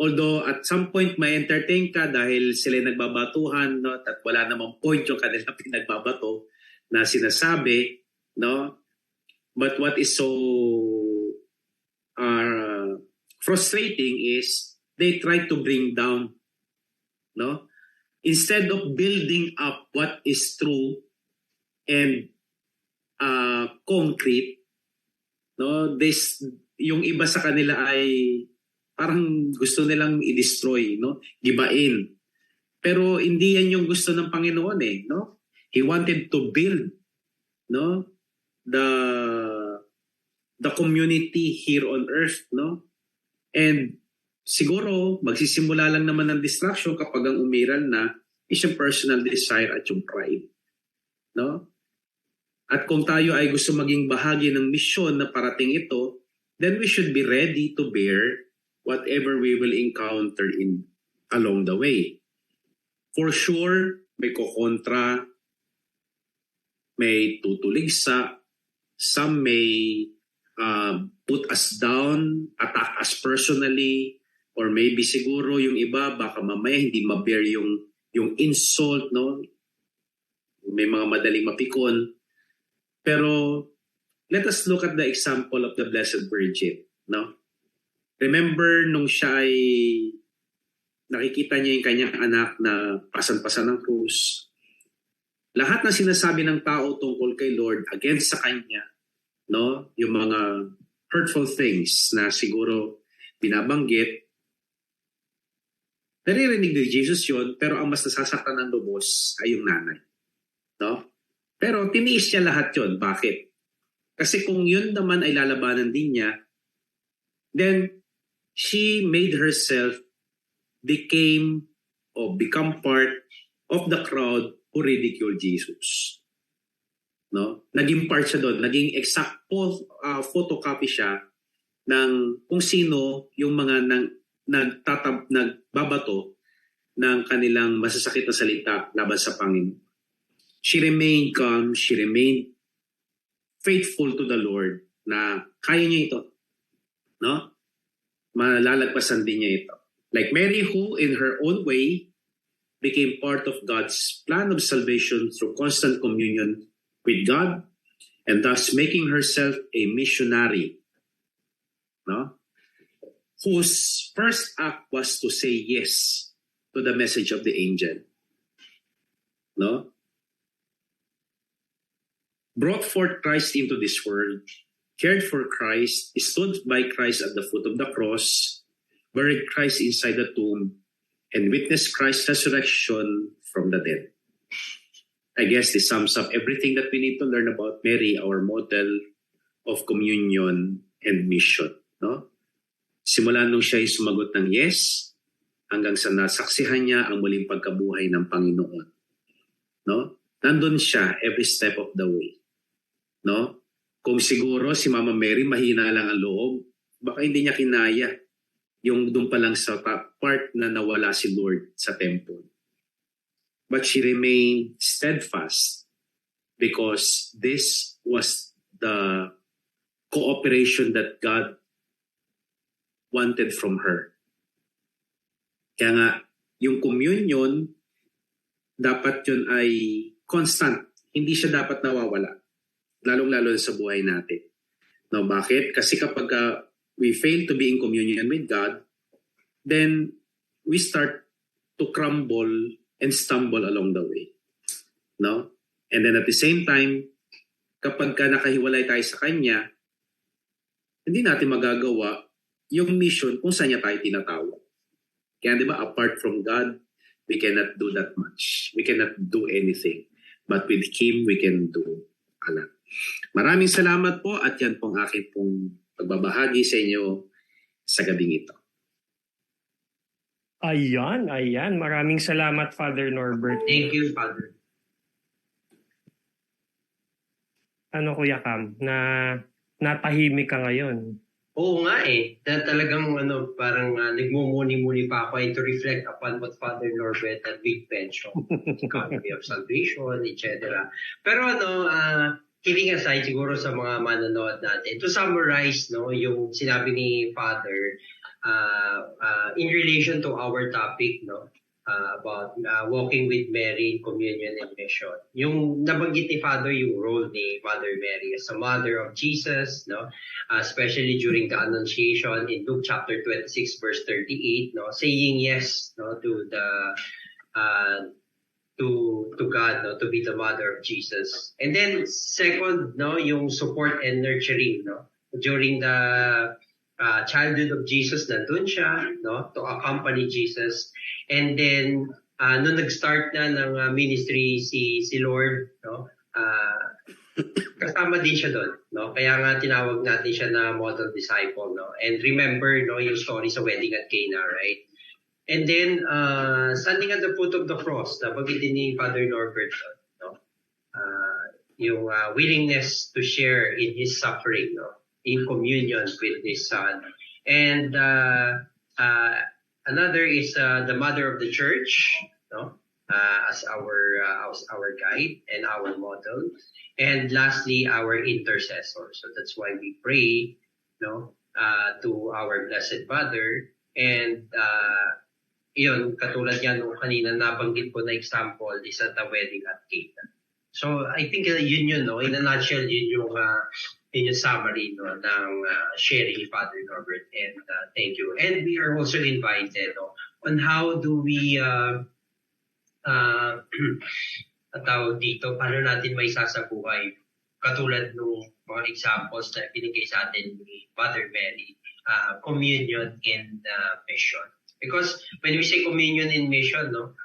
although at some point may entertain ka dahil sila nagbabatuhan, no, at wala namang point yung kanila pinagbabato na sinasabi, no? But what is so frustrating is they try to bring down, no? Instead of building up what is true and concrete, no? Yung iba sa kanila ay parang gusto nilang i-destroy, no? Gibain. Pero hindi yan yung gusto ng Panginoon eh, no? He wanted to build, no, the community here on earth, no? And siguro magsisimula lang naman ng distraction kapag ang umiral na is yung personal desire at yung pride, no? At kung tayo ay gusto maging bahagi ng misyon na parating ito, then we should be ready to bear whatever we will encounter along the way. For sure, may kukontra, may tutuligsa, some may put us down, attack us personally, or maybe siguro yung iba baka mamaya hindi ma-bear yung insult, no? May mga madaling mapikon. Pero let us look at the example of the Blessed Virgin, no? Remember nung siya ay nakikita niya yung kanyang anak na pasan-pasan ng krus. Lahat na sinasabi ng tao tungkol kay Lord against sa kanya, no? Yung mga hurtful things na siguro binabanggit, Naririnig ni Jesus yun, pero ang mas nasasaktan ng lubos ay yung nanay. No? Pero tiniis niya lahat yun. Bakit? Kasi kung yun naman ay lalabanan din niya, then she made herself become part of the crowd who ridiculed Jesus. No? Naging part siya doon. Naging exact photocopy siya ng kung sino yung mga nagbabato ng kanilang masasakit na salita laban sa Panginoon. She remained calm, she remained faithful to the Lord na kaya niya ito. No? Malalagpasan din niya ito. Like Mary who in her own way became part of God's plan of salvation through constant communion with God and thus making herself a missionary. No? Whose first act was to say yes to the message of the angel. No? Brought forth Christ into this world, cared for Christ, stood by Christ at the foot of the cross, buried Christ inside the tomb, and witnessed Christ's resurrection from the dead. I guess this sums up everything that we need to learn about Mary, our model of communion and mission. No? Simula nung siya ay sumagot ng yes, hanggang sa nasaksihan niya ang muling pagkabuhay ng Panginoon. No? Nandun siya every step of the way. No? Kung siguro si Mama Mary mahina lang ang loob, baka hindi niya kinaya yung doon pa lang sa part na nawala si Lord sa temple. But she remained steadfast because this was the cooperation that God wanted from her. Kaya nga, yung communion, dapat yun ay constant. Hindi siya dapat nawawala. Lalong-lalo sa buhay natin. No, bakit? Kasi kapag we fail to be in communion with God, then we start to crumble and stumble along the way. No? And then at the same time, kapag nakahiwalay tayo sa Kanya, hindi natin magagawa yung mission kung saan niya tayo tinatawag. Kaya di ba, apart from God, we cannot do that much. We cannot do anything. But with Him, we can do a lot. Maraming salamat po at yan pong aking pong pagbabahagi sa inyo sa gabing ito. Ayan. Maraming salamat, Father Norbert. Thank you, Father. Ano, Kuya Cam, na natahimik ka ngayon? Oo nga eh. Talagang parang nagmumuni-muni pa ako to reflect upon what Father Norbert had big mentioned. Economy of salvation, etc. Pero kidding aside siguro sa mga manonood natin, to summarize yung sinabi ni Father in relation to our topic about walking with Mary in communion and mission. Yung nabanggit ni Father yung role ni Mother Mary as a mother of Jesus, especially during the Annunciation in Luke chapter 26 verse 38, saying yes to the to God, to be the mother of Jesus. And then second, yung support and nurturing, during the childhood of Jesus, nandun siya, to accompany Jesus. And then nung nag-start na ng ministry si Lord, kasama din siya doon, Kaya nga tinawag natin siya na model disciple, And remember, yung story sa wedding at Cana, right? And then, standing at the foot of the cross, nabanggit din ni Father Norbert, yung willingness to share in His suffering, in communion with His Son. And another is the Mother of the Church, as our guide and our model. And lastly, our intercessor. So that's why we pray, to our Blessed Mother. And yun, katulad yan nung kanina nabanggit ko na example is at the wedding at Cana. So I think yun, in a nutshell, yun yung summary ng sharing ni Father Norbert. And thank you. And we are also invited on how do we tawag dito, paano natin may sasabuhay katulad nung mga examples na binigay sa atin ni Mother Mary, communion and mission. Because when we say communion in mission, no,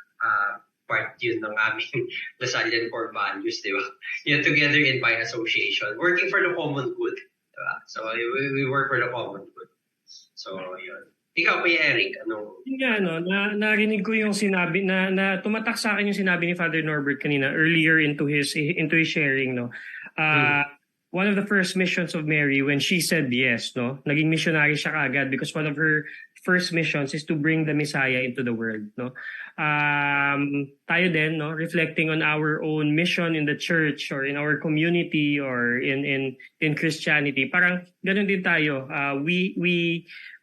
part yun ng aming Lasallian core values, di ba? You're together in by association, working for the common good. Diba? So we work for the common good. So yun. Ikaw, Kuya Eric, ano? Narinig ko yung sinabi na tumatak sa akin yung sinabi ni Father Norbert kanina earlier into his sharing, no. One of the first missions of Mary when she said yes, no. Naging missionary siya kaagad because one of her first missions is to bring the Messiah into the world, no. Tayo din, no, reflecting on our own mission in the church or in our community or in Christianity. Parang ganun din tayo.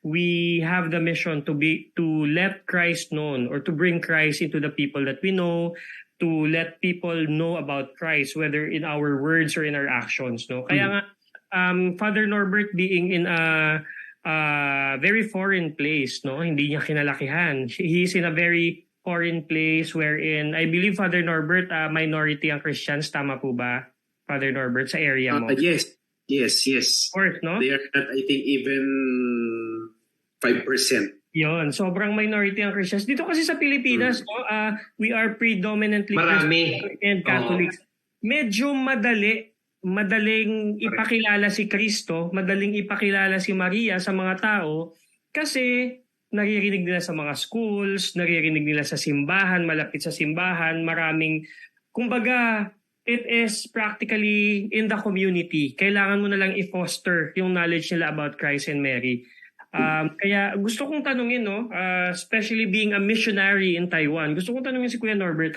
We have the mission to let Christ known or to bring Christ into the people that we know, to let people know about Christ, whether in our words or in our actions, no. Kaya nga, Father Norbert being in a very foreign place, no, hindi niya kinalakihan. He's in a very foreign place wherein I believe Father Norbert, minority ang Christians, tama po ba, Father Norbert, sa area mo? Yes. Of course, no? They are not, I think, even 5%. Yon, sobrang minority ang Christians. Dito kasi sa Pilipinas, no, we are predominantly Marami. Christian and Catholics. Medyo madaling ipakilala si Kristo, madaling ipakilala si Maria sa mga tao kasi naririnig nila sa mga schools, naririnig nila sa simbahan, malapit sa simbahan, maraming, kumbaga, it is practically in the community. Kailangan mo na lang i-foster yung knowledge nila about Christ and Mary. Kaya gusto kong tanungin, no, especially being a missionary in Taiwan, gusto kong tanungin si Kuya Norbert,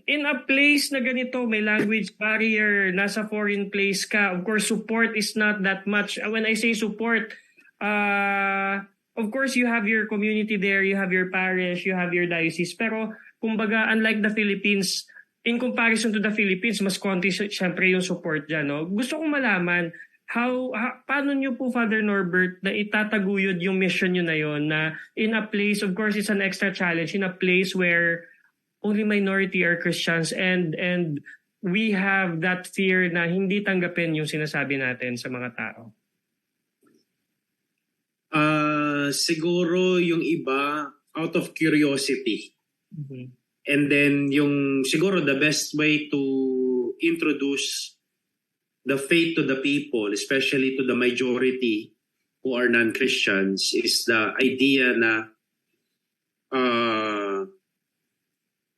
in a place na ganito, may language barrier, nasa foreign place ka, of course, support is not that much. When I say support, of course, you have your community there, you have your parish, you have your diocese, pero kumbaga, unlike the Philippines, in comparison to the Philippines, mas konti syempre yung support dyan, no? Gusto kong malaman, paano nyo po, Father Norbert, na itataguyod yung mission nyo na yon na in a place, of course, it's an extra challenge, in a place where only minority are Christians and we have that fear na hindi tanggapin yung sinasabi natin sa mga tao? Siguro yung iba, out of curiosity. Mm-hmm. And then yung siguro the best way to introduce the faith to the people, especially to the majority who are non-Christians, is the idea na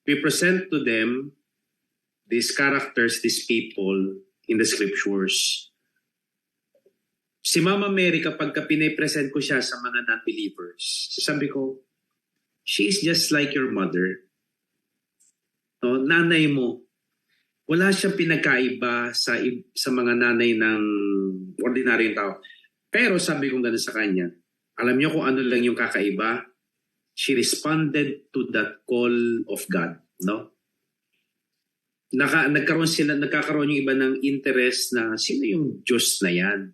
we present to them these characters, these people in the scriptures. Si Mama Mary, kapag pinipresent ko siya sa mga non-believers, sabi ko, she is just like your mother. No, nanay mo, wala siyang pinagkaiba sa mga nanay ng ordinaryong tao. Pero sabi ko gano'n sa kanya, alam niyo kung ano lang yung kakaiba? She responded to that call of God, no? Nagkakaroon yung iba ng interest na sino yung Diyos na yan,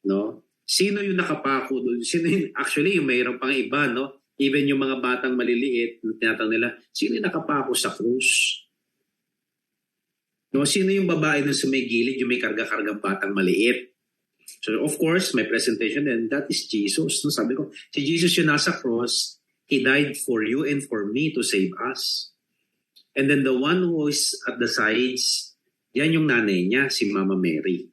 no? Sino yung nakapako doon? Actually, yung mayroon pang iba, no? Even yung mga batang maliliit, tinatawag nila, sino yung nakapako sa krus? No, sino yung babae na sa may gilid, yung may karga-kargang batang maliit? So, of course, my presentation then, that is Jesus. No, sabi ko, si Jesus yung nasa cross, He died for you and for me to save us. And then the one who is at the sides, yan yung nanay niya, si Mama Mary.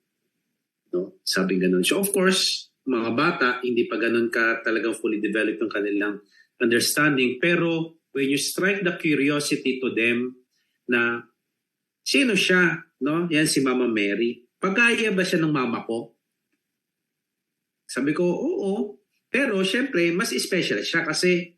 No, sabi ganun. So, of course, mga bata, hindi pa ganun ka talagang fully developed ng kanilang understanding. Pero when you strike the curiosity to them na sino siya, no? Yan si Mama Mary. Pagkaya ba siya ng mama ko? Sabi ko, oo. Pero syempre, mas special siya kasi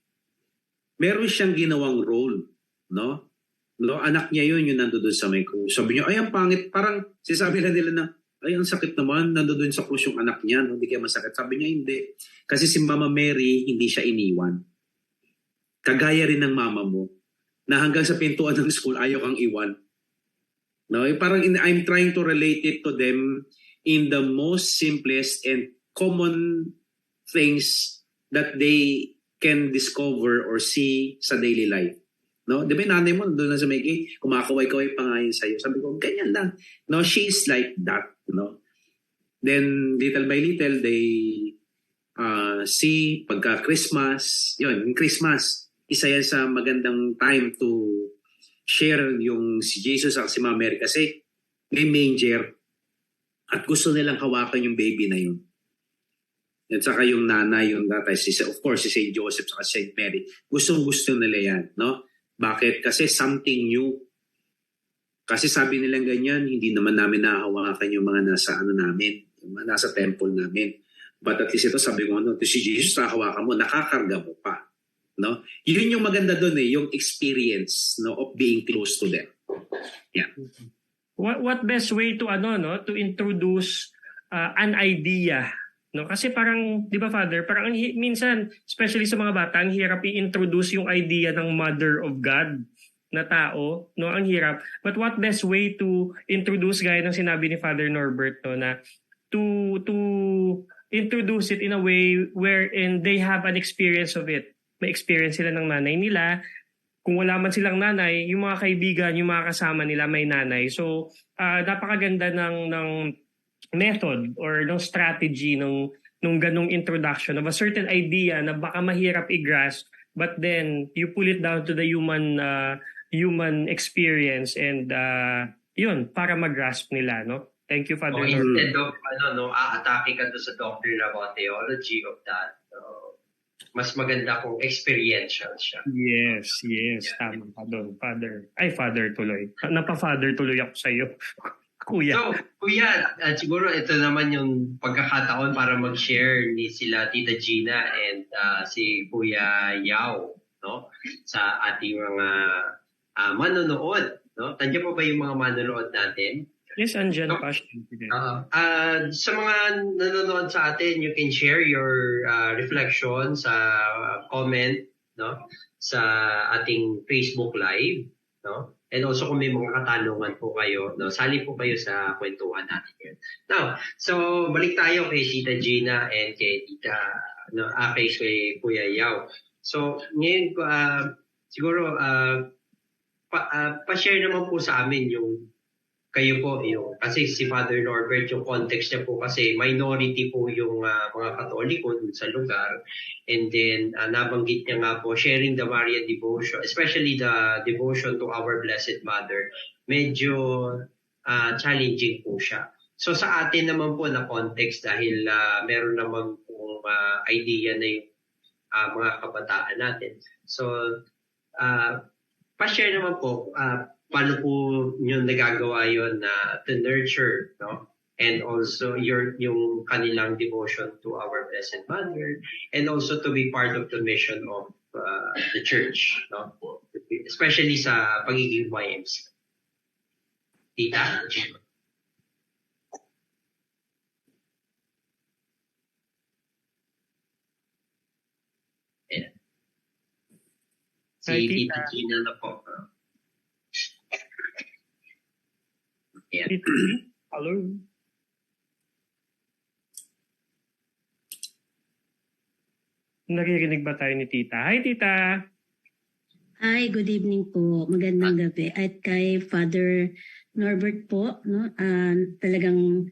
meron siyang ginawang role, no? No, anak niya yun, yung nandoon sa may krus. Sabi niya, ay, ang pangit. Parang sinasabi lang nila na, ay, ang sakit naman, nandoon sa krus yung anak niya, no? Hindi kaya masakit. Sabi niya, hindi. Kasi si Mama Mary, hindi siya iniwan. Kagaya rin ng mama mo, na hanggang sa pintuan ng school, ayaw kang iwan. No? Parang I'm trying to relate it to them in the most simplest and common things that they can discover or see sa daily life. No? Di ba yung nanay mo, doon na sa may kumakaway-kaway pa nga yun sa'yo. Sabi ko, ganyan lang. No, she's like that. No? Then, little by little, they Pagka Christmas, yun, Christmas, isa yan sa magandang time to share yung si Jesus at si Mama Mary kasi may manger at gusto nilang hawakan yung baby na yun. At saka yung nanay, yung tatay, of course, si St. Joseph at St. Mary, gustong-gusto nila yan, no? Bakit? Kasi something new. Kasi sabi nilang ganyan, hindi naman namin nahahawakan yung mga nasa namin, yung mga nasa temple namin. But at least ito, sabi ko, si Jesus, nahahawakan mo, nakakarga mo pa. No? Yun yung maganda doon yung experience, no, of being close to them. Yeah. What best way to to introduce an idea, no? Kasi parang 'di ba Father, parang minsan especially sa mga bata ang hirap i-introduce yung idea ng Mother of God na tao, no? Ang hirap. But what best way to introduce, gaya ng sinabi ni Father Norbert, no, na to introduce it in a way wherein they have an experience of it. May experience sila ng nanay nila. Kung wala man silang nanay, yung mga kaibigan, yung mga kasama nila may nanay. So, napakaganda ng method or ng strategy nung ganung introduction of a certain idea na baka mahirap i-grasp, but then you pull it down to the human experience and yun, para mag-grasp nila, no? Thank you, Father. Instead of aatake ka doon sa doctrine about theology of that, mas maganda kung experiential siya. Yes. Tama ka doon, Father. Ay, Father tuloy. Napa-Father tuloy ako sa iyo. Kuya. So, Kuya, siguro ito naman yung pagkakataon para mag-share ni sila Tita Gina and si Kuya Yao, no? Sa ating mga manonood, no? Nandiyan po ba yung mga manonood natin? Yes, andyan pa. Sa mga nanonood sa atin, you can share your reflection sa comment, no, sa ating Facebook Live, no, and also kung may mga katanungan po kayo, no, sali po kayo sa kwentuhan natin yan. Now, so balik tayo kay Tita Gina and kay Tita, kay Kuya Yao. So ngayon, siguro pa-share naman po sa amin yung kayo po, kasi si Father Norbert, yung context niya po kasi minority po yung mga Katoliko dun sa lugar. And then, nabanggit niya nga po, sharing the Marian devotion, especially the devotion to our Blessed Mother, medyo challenging po siya. So sa atin naman po na context, dahil meron naman pong idea na yung mga kabataan natin. So, pa-share naman po, paano po nyo nagagawa yun na to nurture, no? And also yung kanilang devotion to our Blessed Mother, and also to be part of the mission of the church, no? Especially sa pagiging YMC. Tita? Si Tita Gina na po. Yeah. Hello. Naririnig ba tayo ni Tita? Hi, Tita! Hi, good evening po. Magandang gabi. At kay Father Norbert po, no, talagang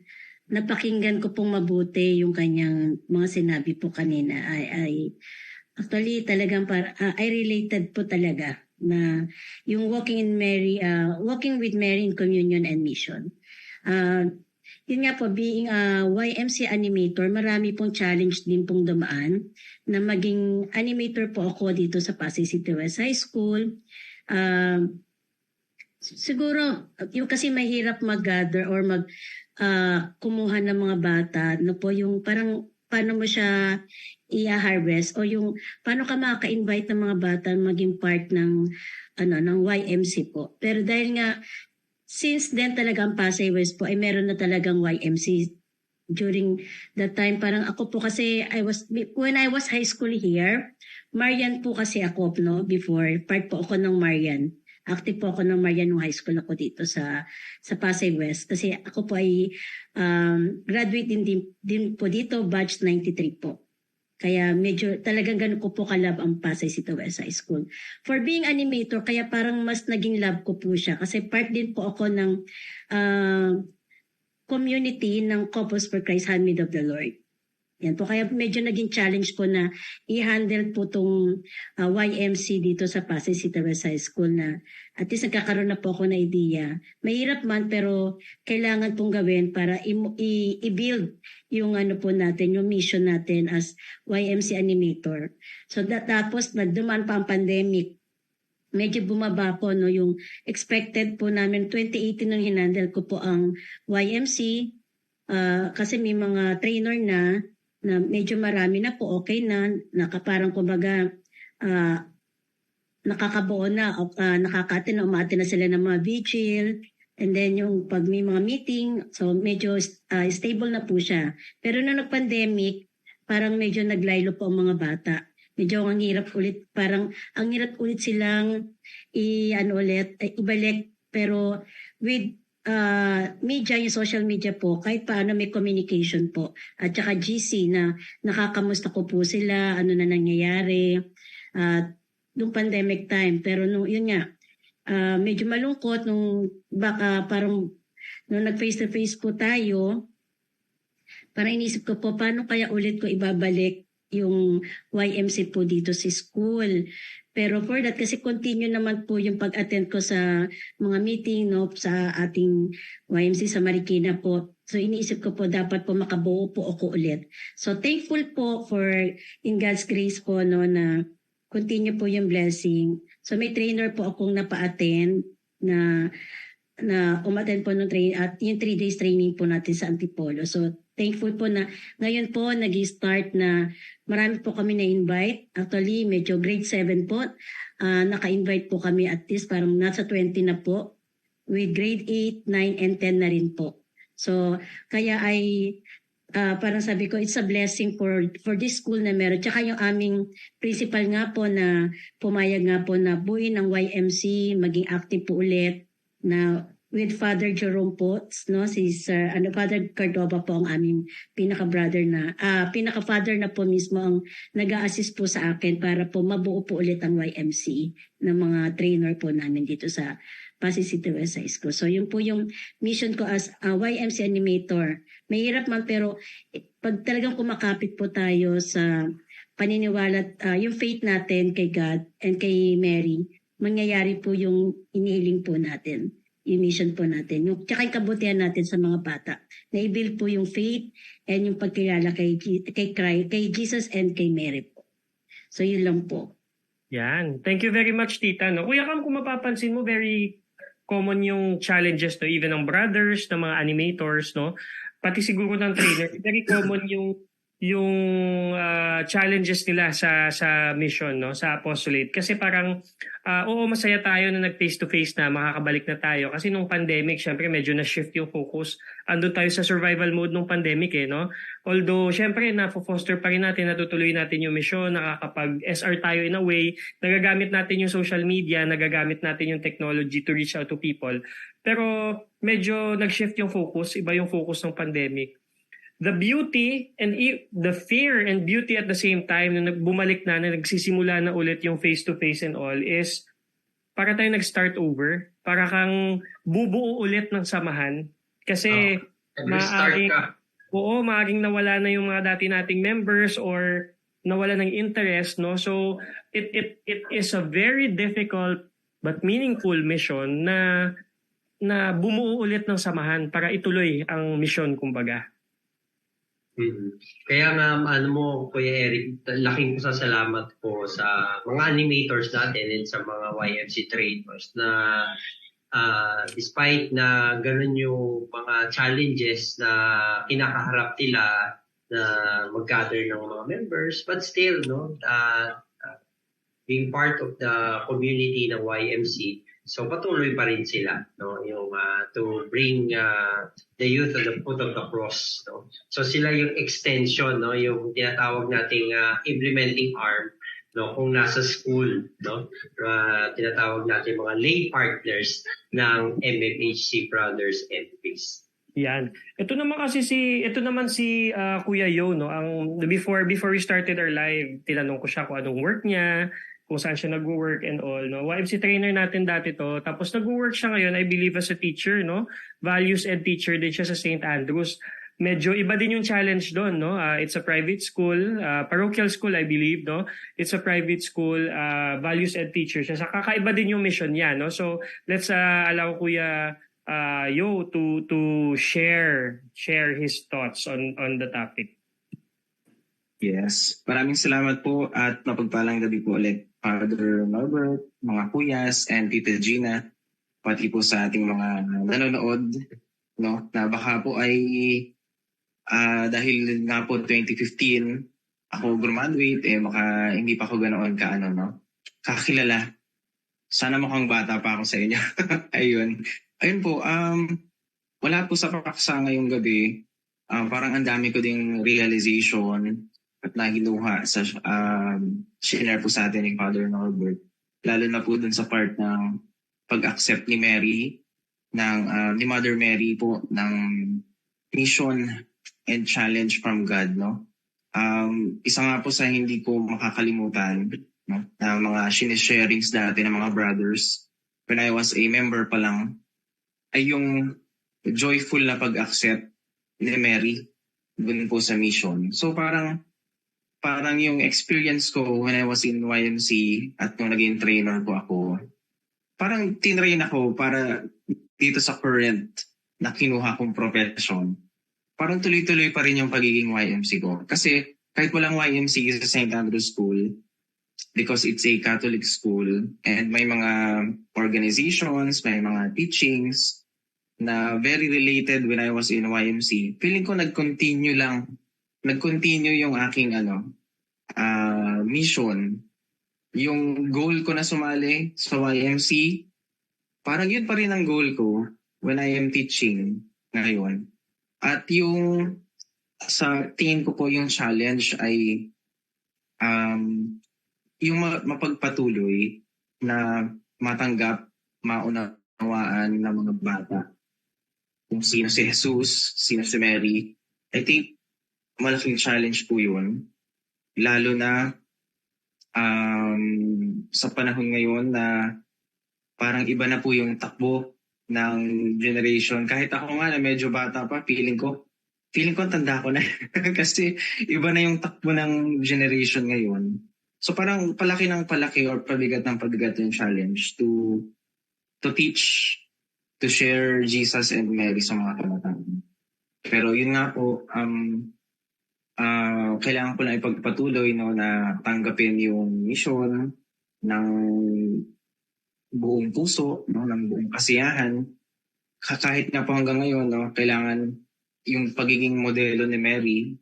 napakinggan ko pong mabuti yung kanyang mga sinabi po kanina. Actually, talagang I related po talaga na yung walking with Mary in communion and mission. Yun nga po, being a YMC animator, marami pong challenge din pong dumaan na maging animator po ako dito sa Pasay City West High School. Siguro, yung kasi mahirap mag-gather or kumuha ng mga bata, no po, yung parang paano mo siya i-harvest o yung paano ka makaka-invite ng mga bata maging part ng YMC po. Pero dahil nga since then talagang Pasay West po ay meron na talagang YMC during that time. Parang ako po kasi when I was high school here, Marian po kasi ako, no, before part po ako ng Marian. Active po ako ng Marian nung high school ako dito sa Pasay West kasi ako po ay graduate din po dito, batch 93 po. Kaya medyo talagang ganun ko po kalab ang Pasay City West High School. For being animator, kaya parang mas naging love ko po siya. Kasi part din po ako ng community ng Couples for Christ, Handmaid of the Lord. Yan po, kaya medyo naging challenge po na i-handle po itong YMC dito sa Pasay City West High School na at least nagkakaroon na po ako na idea. Mahirap man pero kailangan pong gawin para i-build yung ano po natin, yung mission natin as YMC animator. So tapos nagdumaan pa ang pandemic. Medyo bumaba po no yung expected po namin 2018 nung hinandle ko po ang YMC kasi may mga trainer na medyo marami na po, okay na, parang kumbaga nakakabuo na, nakakatin na, umaatin na sila ng mga vigil, and then yung pag may mga meeting, so medyo stable na po siya. Pero nung nag-pandemic, parang medyo naglaylo po ang mga bata. Medyo ang hirap ulit, parang ang hirap ulit silang ibalik, pero with media, yung social media po, kahit paano may communication po. At saka GC na nakakamusta ko po sila, ano na nangyayari nung pandemic time. Pero yun nga, medyo malungkot nung baka parang nung nag-face-to-face po tayo, parang inisip ko po, paano kaya ulit ko ibabalik yung YMC po dito sa school. Pero for that, kasi continue naman po yung pag-attend ko sa mga meeting no, sa ating YMC sa Marikina po. So iniisip ko po, dapat po makabuo po ako ulit. So thankful po for in God's grace po no, na continue po yung blessing. So may trainer po akong napa-attend na umattend po ng training at yung 3 days training po natin sa Antipolo. So thankful po na ngayon po nag-start na marami po kami na-invite. Actually, medyo grade 7 po. Naka-invite po kami at least parang nasa 20 na po. With grade 8, 9, and 10 na rin po. So, kaya ay parang sabi ko, it's a blessing for this school na meron. Tsaka yung aming principal nga po na pumayag nga po na buuin ang YMC, maging active po ulit na with Father Jerome po, no, si Sir, Father Cardova po ang aming pinaka-brother na, pinaka-father na po mismo ang nag-a-assist po sa akin para po mabuo po ulit ang YMC ng mga trainer po namin dito sa Pasay City West High School. So yun po yung mission ko as YMC animator. Mahirap man pero pag talagang kumakapit po tayo sa paniniwala, yung faith natin kay God and kay Mary, mangyayari po yung inihiling po natin. Yung mission po natin. Yung, tsaka yung kabutihan natin sa mga bata. Na-build po yung faith and yung pagkilala kay Jesus and kay Mary po. So yun lang po. Yan. Thank you very much, Tita. No? Kuya Cam, kung mapapansin mo, very common yung challenges to even ng brothers, ng mga animators, no? Pati siguro ng trainer. Very common yung challenges nila sa mission, no, sa apostolate, kasi parang oo, masaya tayo na nag face to face na makakabalik na tayo kasi nung pandemic syempre medyo na shift yung focus, andun tayo sa survival mode nung pandemic no, although syempre na-foster pa rin natin, natutuloy natin yung mission, nakakapag SR tayo in a way, nagagamit natin yung social media, nagagamit natin yung technology to reach out to people, pero medyo nag-shift yung focus, iba yung focus ng pandemic. The beauty and the fear and beauty at the same time na bumalik na nagsisimula na ulit yung face-to-face and all is para tayo nag-start over. Para kang bubuo ulit ng samahan. Kasi maaaring nawala na yung mga dati nating members or nawala ng interest. No? So it is a very difficult but meaningful mission na bumuo ulit ng samahan para ituloy ang mission kumbaga. Kaya nga, Kuya Eric, laking pasasalamat po sa mga animators natin and sa mga YMC trainers na despite na ganun yung mga challenges na kinakaharap nila na mag-gather ng mga members, but still, no, being part of the community ng YMC, so patuloy pa rin sila, no, yung to bring the youth at the foot of the cross, no. So sila yung extension, no, yung tinatawag nating implementing arm, no, kung nasa school, no, tinatawag natin mga lay partners ng MMHC Brothers and Priests. Yan. Ito naman si Kuya Yo, no, ang before we started our live, tinanong ko siya kung anong work niya, kung saan siya nag-work and all, no. YMC trainer natin dati to. Tapos nag-work siya ngayon, I believe, as a teacher, no. Values ed teacher din siya sa St. Andrews. medyo iba din yung challenge doon, no? It's a private school, parochial school I believe, no? It's a private school, values ed teacher siya. So kakaiba din yung mission niya, no? So let's allow Kuya Yo to share his thoughts on the topic. Yes. Maraming salamat po at mapagpalang gabi po ulit, Father Norbert, mga kuyas, and Tita Gina, pati po sa ating mga nanonood, no? Na baka po ay dahil nga po 2015 ako graduate, baka hindi pa ako ganoon kakilala. Sana mukhang bata pa ako sa inyo. Ayun po, wala po sa paksa ngayong gabi. Parang ang dami ko ding realization at naginuha sa share po sa atin ni Father Norbert. Lalo na po dun sa part ng pag-accept ni Mary, ni Mother Mary po, ng mission and challenge from God, no? Isa nga po sa hindi ko makakalimutan, no, na mga sinisharings dati ng mga brothers when I was a member pa lang, ay yung joyful na pag-accept ni Mary dun po sa mission. So parang yung experience ko when I was in YMC at nung naging trainer po ako, parang tinrain ako para dito sa current na kinuha kong profession. Parang tuloy-tuloy pa rin yung pagiging YMC ko. Kasi kahit walang YMC sa St. Andrew's School, because it's a Catholic school, and may mga organizations, may mga teachings na very related when I was in YMC, feeling ko nag-continue yung aking mission. Yung goal ko na sumali sa YMC, parang yun pa rin ang goal ko when I am teaching ngayon. At yung sa tingin ko po yung challenge ay yung mapagpatuloy na matanggap, maunawaan ng mga bata kung sino si Jesus, sino si Mary. I think malaking challenge po yun. Lalo na sa panahon ngayon na parang iba na po yung takbo ng generation. Kahit ako nga na medyo bata pa, feeling ko tanda ko na. Kasi iba na yung takbo ng generation ngayon. So parang palaki ng palaki or pabigat ng pabigat yung challenge to teach, to share Jesus and Mary sa mga kabataan. Pero yun nga po, kailangan ko na ipagpatuloy, no, na tanggapin yung mission ng buong puso, no, ng buong kasiyahan. Kahit nga po hanggang ngayon, no, kailangan yung pagiging modelo ni Mary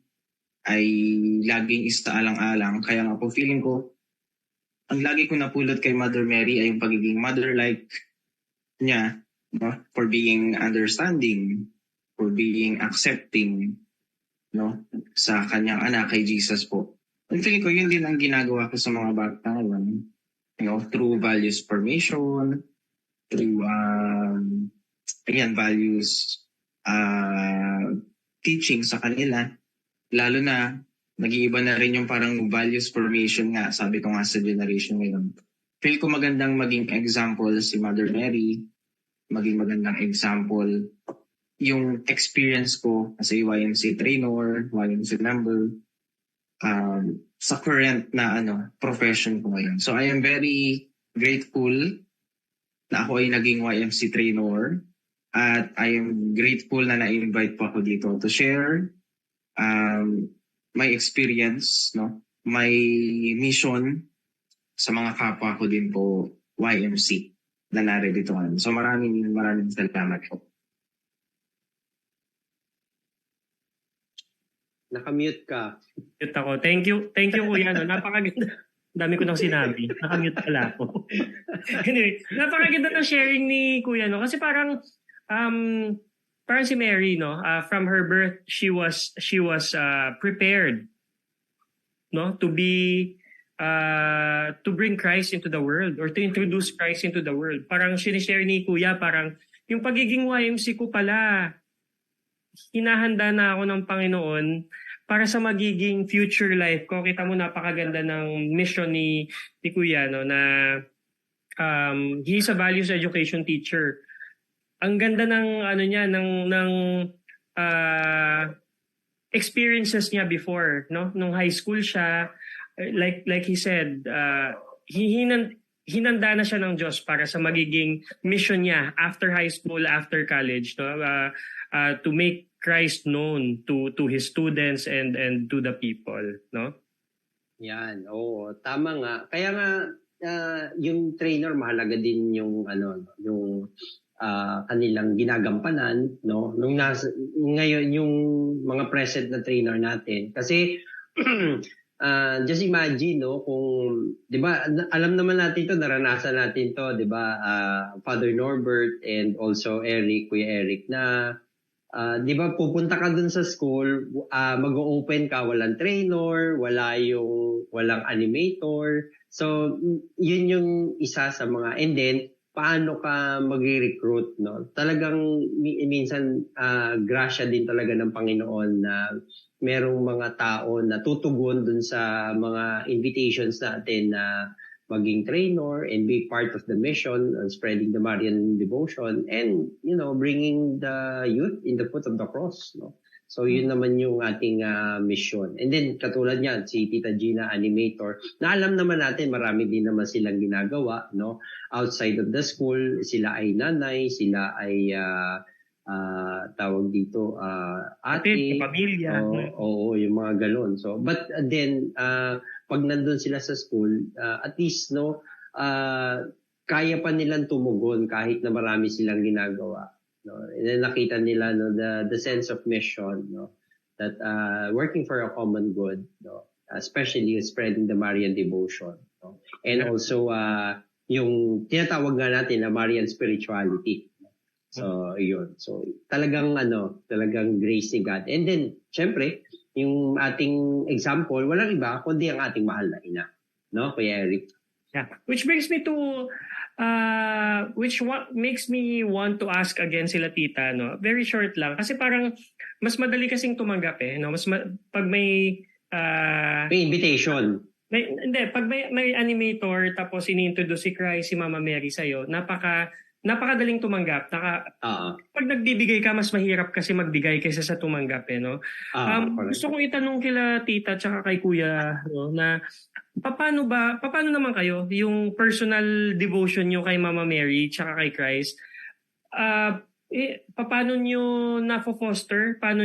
ay laging istaalang-alang. Kaya nga po feeling ko, ang lagi ko napulot kay Mother Mary ay yung pagiging mother-like niya, no, for being understanding, for being accepting, no, sa kanyang anak, kay Jesus po. And feeling ko yun din ang ginagawa ko sa mga bata ngayon, you know, through values formation, through values teaching sa kanila. Lalo na nag-iiba na rin yung parang values formation nga, sabi ko nga sa generation ngayon. Feel ko magandang maging example si Mother Mary, maging magandang example yung experience ko as a YMC trainer, YMC member, sa current na profession ko ngayon. So I am very grateful na ako ay naging YMC trainer, at I am grateful na na-invite po ako dito to share my experience, no, my mission sa mga kapwa ko din po YMC na narito. So maraming salamat po. Nakamute ka. Mute ako. Thank you Kuya. No? Napakaganda. Dami ko nang sinabi. Nakamute pala ako. Anyway, napakaganda ng sharing ni Kuya. No? Kasi parang si Mary, no, from her birth, she was prepared, no, to bring Christ into the world, or to introduce Christ into the world. Parang sinishare ni Kuya, parang yung pagiging YMC ko pala, hinahanda na ako ng Panginoon para sa magiging future life ko. Kita mo, napakaganda ng mission ni Kuya, no, na he's a values education teacher. Ang ganda ng experiences niya before, no? Nung high school siya, like he said, hinanda na siya ng Diyos para sa magiging mission niya after high school, after college, no? To make Christ known to his students and to the people, no? Yan, oo, tama nga. Kaya nga yung trainer mahalaga din yung yung kanilang ginagampanan, no? Ngayon yung mga present na trainer natin kasi just imagine, no, kung 'di ba alam naman natin 'to, naranasan natin 'to, 'di ba? Father Norbert and also Kuya Eric na 'di ba pupunta ka dun sa school, mag-open ka, walang trainer, walang animator. So yun yung isa sa mga, and then paano ka mag-recruit, no? Talagang minsan grasya din talaga ng Panginoon na merong mga tao na tutugon dun sa mga invitations natin na maging trainer and be part of the mission and spreading the Marian devotion and, bringing the youth in the foot of the cross, no? So yun naman yung ating mission. And then katulad niyan, si Tita Gina, animator, na alam naman natin marami din naman silang ginagawa, no? Outside of the school, sila ay nanay, sila ay tawag dito ate, pamilya. Oo, yung mga galon. So but then pag nandun sila sa school, at least kaya pa nilang tumugon kahit na marami silang ginagawa. No, and then nakita nila the sense of mission, that working for a common good, especially spreading the Marian devotion, and also yung tinatawag nga natin na Marian spirituality. So yun, so talagang grace ni God. And then syempre yung ating example, walang iba kundi ang ating mahal na ina, no, Kuya Eric? Yeah, which brings me to makes me want to ask again sila tita, no? Very short lang kasi parang mas madali kasing tumanggap no? Pag may may invitation. Pag may animator tapos ini-introduce si Christ, si Mama Mary sa'yo, napakadaling tumanggap. Pag nagbibigay ka, mas mahirap kasi magbigay kaysa sa tumanggap, no? Gusto kong itanong kila tita tsaka kay kuya, no, na paano naman kayo yung personal devotion nyo kay Mama Mary tsaka kay Christ? Paano nyo na-foster? Paano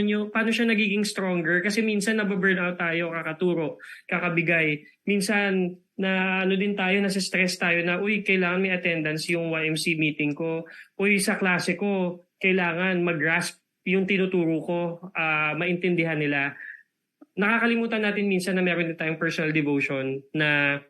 siya nagiging stronger? Kasi minsan nababurnout tayo, kakaturo, kakabigay. Minsan na din tayo, nasa-stress tayo na, kailangan may attendance yung YMC meeting ko. Sa klase ko, kailangan mag-grasp yung tinuturo ko, maintindihan nila. Nakakalimutan natin minsan na meron din tayong personal devotion na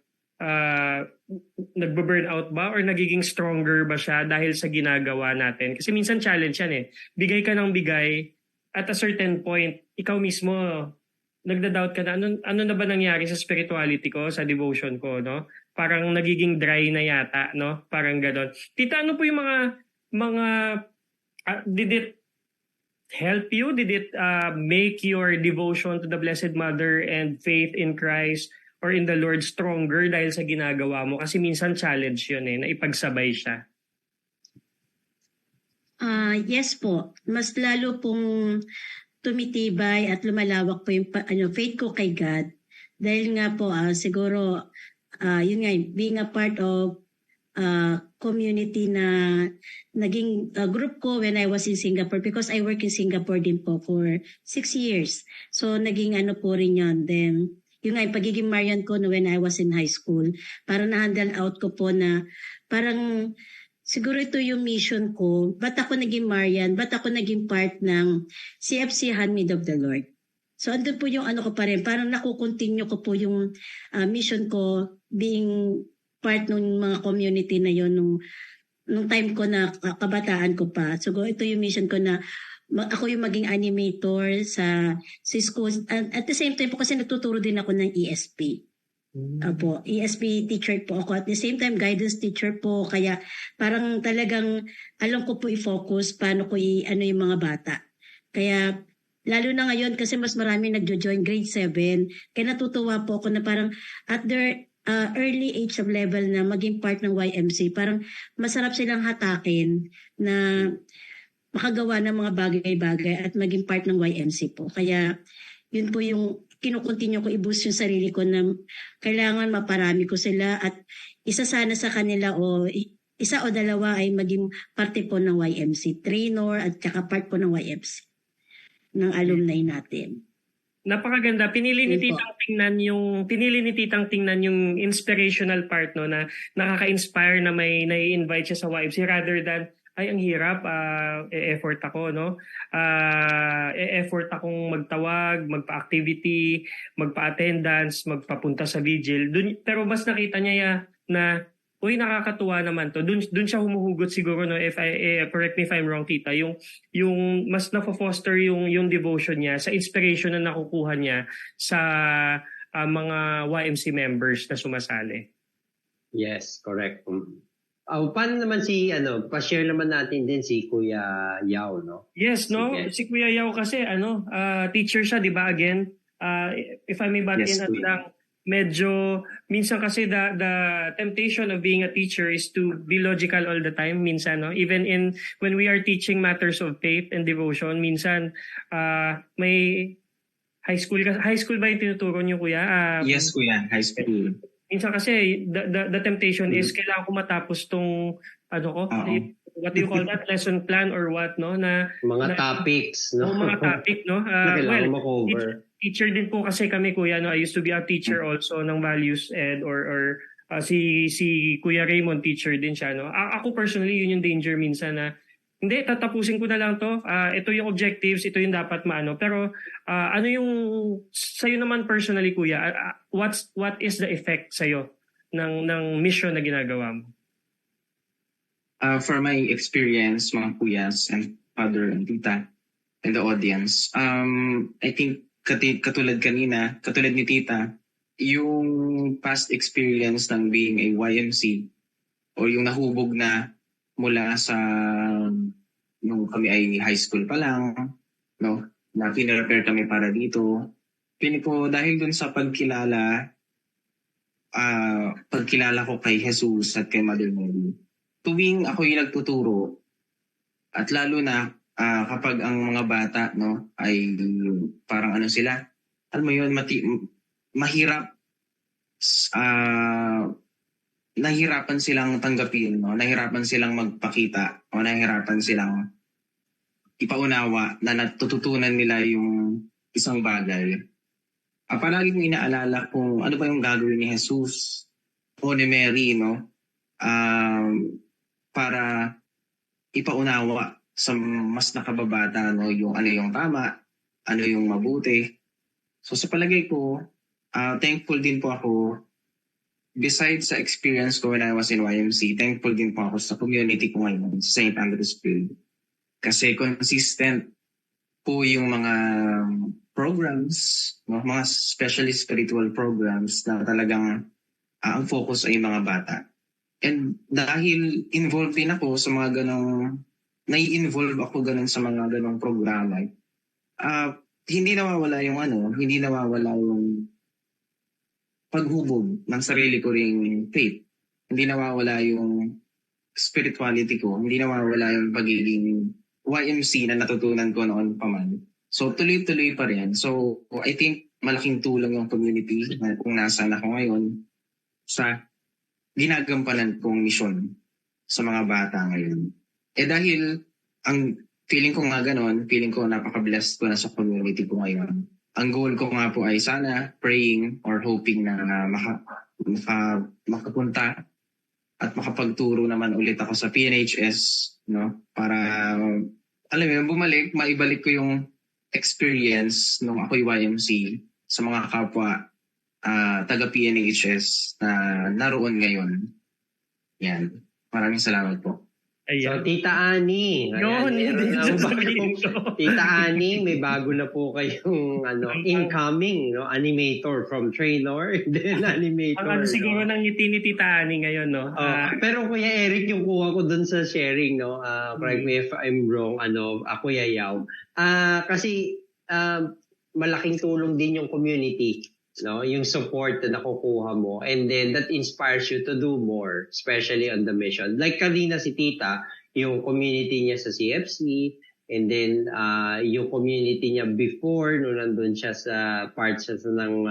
nagbe-burnout ba or nagiging stronger ba siya dahil sa ginagawa natin. Kasi minsan challenge yan Bigay ka ng bigay, at a certain point, ikaw mismo, nagda-doubt ka na, ano na ba nangyari sa spirituality ko, sa devotion ko, no? Parang nagiging dry na yata, no? Parang gano'n. Tita, ano po yung mga did it help you? Did it make your devotion to the Blessed Mother and faith in Christ or in the Lord stronger dahil sa ginagawa mo? Kasi minsan challenge yun na ipagsabay siya. Yes po. Mas lalo pong tumitibay at lumalawak po yung faith ko kay God. Dahil nga po siguro yun nga, being a part of community na naging group ko when I was in Singapore, because I work in Singapore din po for 6 years. So naging po rin yun. Then yung nga, pagiging Marian ko when I was in high school, parang na-handle out ko po na parang siguro ito yung mission ko. Ba't ako naging Marian? Ba't ako naging part ng CFC Handmaid of the Lord? So andun po yung ko pa rin. Parang nakukontinue ko po yung mission ko being part ng mga community na yon nung time ko na kabataan ko pa. So ito yung mission ko na ako yung maging animator sa school. At the same time po kasi nagtuturo din ako ng ESP. Apo, ESP teacher po ako. At the same time, guidance teacher po. Kaya parang talagang alam ko po i-focus paano ko yung mga bata. Kaya lalo na ngayon kasi mas marami nagjo-join grade 7. Kaya natutuwa po ako na parang at their early age of level na maging part ng YMC. Parang masarap silang hatakin na makagawa ng mga bagay-bagay at maging part ng YMC po. Kaya yun po yung kinukontinue ko i-boost yung sarili ko na kailangan maparami ko sila at isa sana sa kanila o isa o dalawa ay maging parte po ng YMC trainer at saka part po ng YMC ng alumni natin. Napakaganda. Pinili ni Yun po. Titang tingnan yung inspirational part, no, na nakaka-inspire na may nai-invite siya sa YMC rather than ay ang hirap, e-effort ako, no? E-effort akong magtawag, magpa-activity, magpa-attendance, magpapunta sa vigil. Pero mas nakita niya na uy, nakakatuwa naman to. Dun siya humuhugot siguro, no, if correct me if I'm wrong, tita, yung mas na-foster yung devotion niya sa inspiration na nakukuha niya sa mga YMC members na sumasali. Yes, correct. Paano naman pa-share naman natin din si Kuya Yao, no? Yes, no? Sige. Si Kuya Yao kasi teacher siya, 'di ba? Again, if I may batin Yes, at lang, medyo minsan kasi the temptation of being a teacher is to be logical all the time minsan, no, even when we are teaching matters of faith and devotion minsan may high school ba yung tinuturo niyo, kuya? Yes, kuya. High school. Minsan kasi the temptation is kailangan ko matapos tong what do you call that, lesson plan or what, no, na Mga topics, no? mga topic, no. Na kailangan ma-cover. Teacher din po kasi kami, kuya, no. I used to be a teacher also ng values ed or si Kuya Raymond teacher din siya, no. Ako personally, yun yung danger minsan na hindi, tatapusin ko na lang to. Ito yung objectives, ito yung dapat maano. Pero ano yung sa'yo naman personally, kuya? What is the effect sa'yo ng mission na ginagawa mo? For my experience, mga kuyas and father and tita and the audience, I think katulad ni tita, yung past experience ng being a YMC o yung nahubog na mula sa nung kami ay high school pa lang, no, na pinrepare kami para dito. Pili ko dahil dun sa pagkilala ko kay Jesus at kay Mother Mary. Tuwing ako yung nagtuturo at lalo na kapag ang mga bata, no, ay parang sila, alam mo yun, mahirap, nahirapan silang tanggapin, no? Nahirapan silang magpakita o nahirapan silang ipaunawa na natututunan nila yung isang bagay. Palagi kong inaalala kung ano ba yung gagawin ni Jesus o ni Mary, no? Para ipaunawa sa mas nakababata, no, yung ano yung tama, ano yung mabuti. So sa palagay ko, thankful din po ako. Besides sa experience ko when I was in YMC, thankful din po ako sa community ko ngayon, sa St. Andrew's Field. Kasi consistent po yung mga programs, mga specially spiritual programs na talagang ang focus ay mga bata. And dahil involved din ako sa mga nai-involve ako sa mga ganong programa, hindi nawawala yung paghubog ng sarili ko ring faith. Hindi nawawala yung spirituality ko. Hindi nawawala yung pagiging YMC na natutunan ko noon pa man. So tuloy-tuloy pa rin. So I think malaking tulong yung community kung nasaan ako ngayon sa ginagampanan kong mission sa mga bata ngayon. Dahil ang feeling ko nga ganon, feeling ko napaka-blessed ko na sa community ko ngayon. Ang goal ko nga po ay sana praying or hoping na makapunta at makapagturo naman ulit ako sa PNHS, no? Para, alam mo, maibalik ko yung experience nung ako'y YMC sa mga kapwa taga-PNHS na naroon ngayon. Yan. Maraming salamat po. So, Tita Ani. Tita Ani, may bago na po kayong incoming animator from trainer. Then animator. Siguro ng ngiti ni Tita Ani ngayon, no? Pero Kuya Eric, yung kuha ko dun sa sharing, no? Correct me if I'm wrong, Kuya Yao. Kasi malaking tulong din yung community, no, yung support na nakukuha mo, and then that inspires you to do more, especially on the mission. Like kanina si Tita, yung community niya sa CFC, And then, yung community niya before, nung nandun siya sa part siya ng,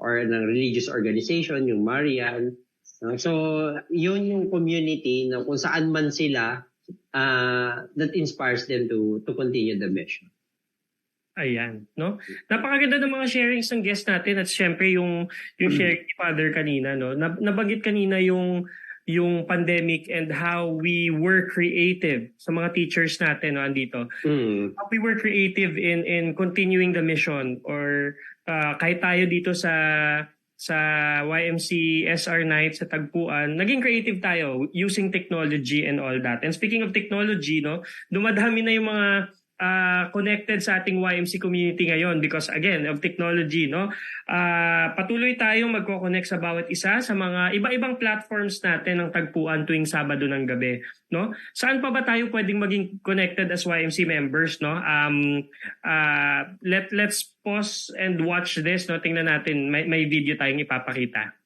or ng religious organization, yung Marian. So, yun yung community na kung saan man sila, that inspires them to continue the mission. Ayan, no? Napakaganda ng mga sharings ng guest natin at syempre yung sharing ni Father kanina, no? Nabanggit kanina yung pandemic and how we were creative sa mga teachers natin, no, andito. How we were creative in continuing the mission, or kahit tayo dito sa YMC SR Night sa Tagpuan, naging creative tayo using technology and all that. And speaking of technology, no, dumadami na yung mga connected sa ating YMC community ngayon because again of technology, no. Patuloy tayong magko-connect sa bawat isa sa mga iba-ibang platforms natin ng Tagpuan tuwing Sabado ng gabi, no. Saan pa ba tayo pwedeng maging connected as YMC members, no? Let's pause and watch this, no. Tingnan natin, may video tayong ipapakita.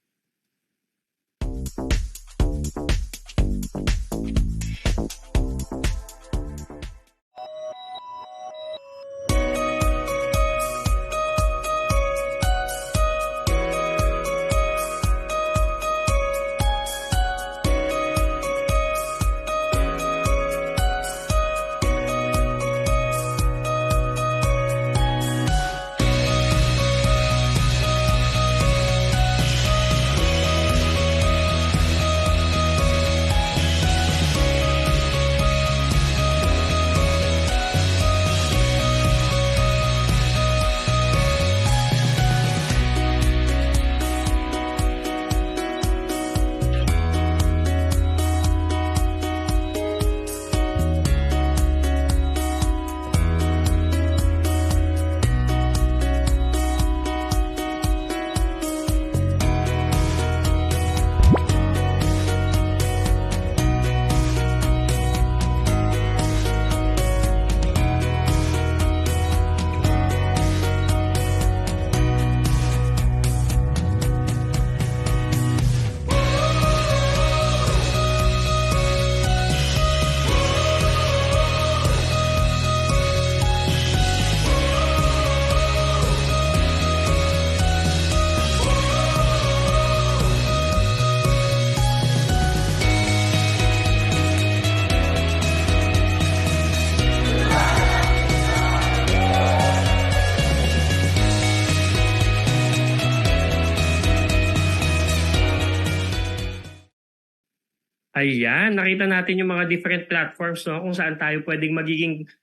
Ayan, nakita natin yung mga different platforms, no, kung saan tayo pwedeng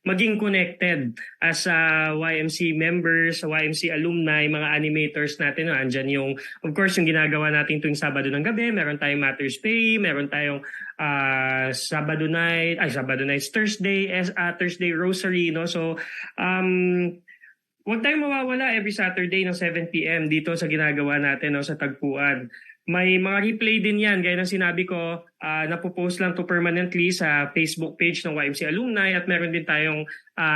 maging connected as YMC members, YMC alumni, mga animators natin. No? Andyan yung, of course, yung ginagawa natin tuwing Sabado ng gabi. Meron tayong Matters Pay, meron tayong Thursday Rosary. No? So, huwag tayong mawawala every Saturday ng 7 p.m. dito sa ginagawa natin, no, sa Tagpuan. May mga replay din yan, gaya ng sinabi ko, napopost lang to permanently sa Facebook page ng YMC Alumni at meron din tayong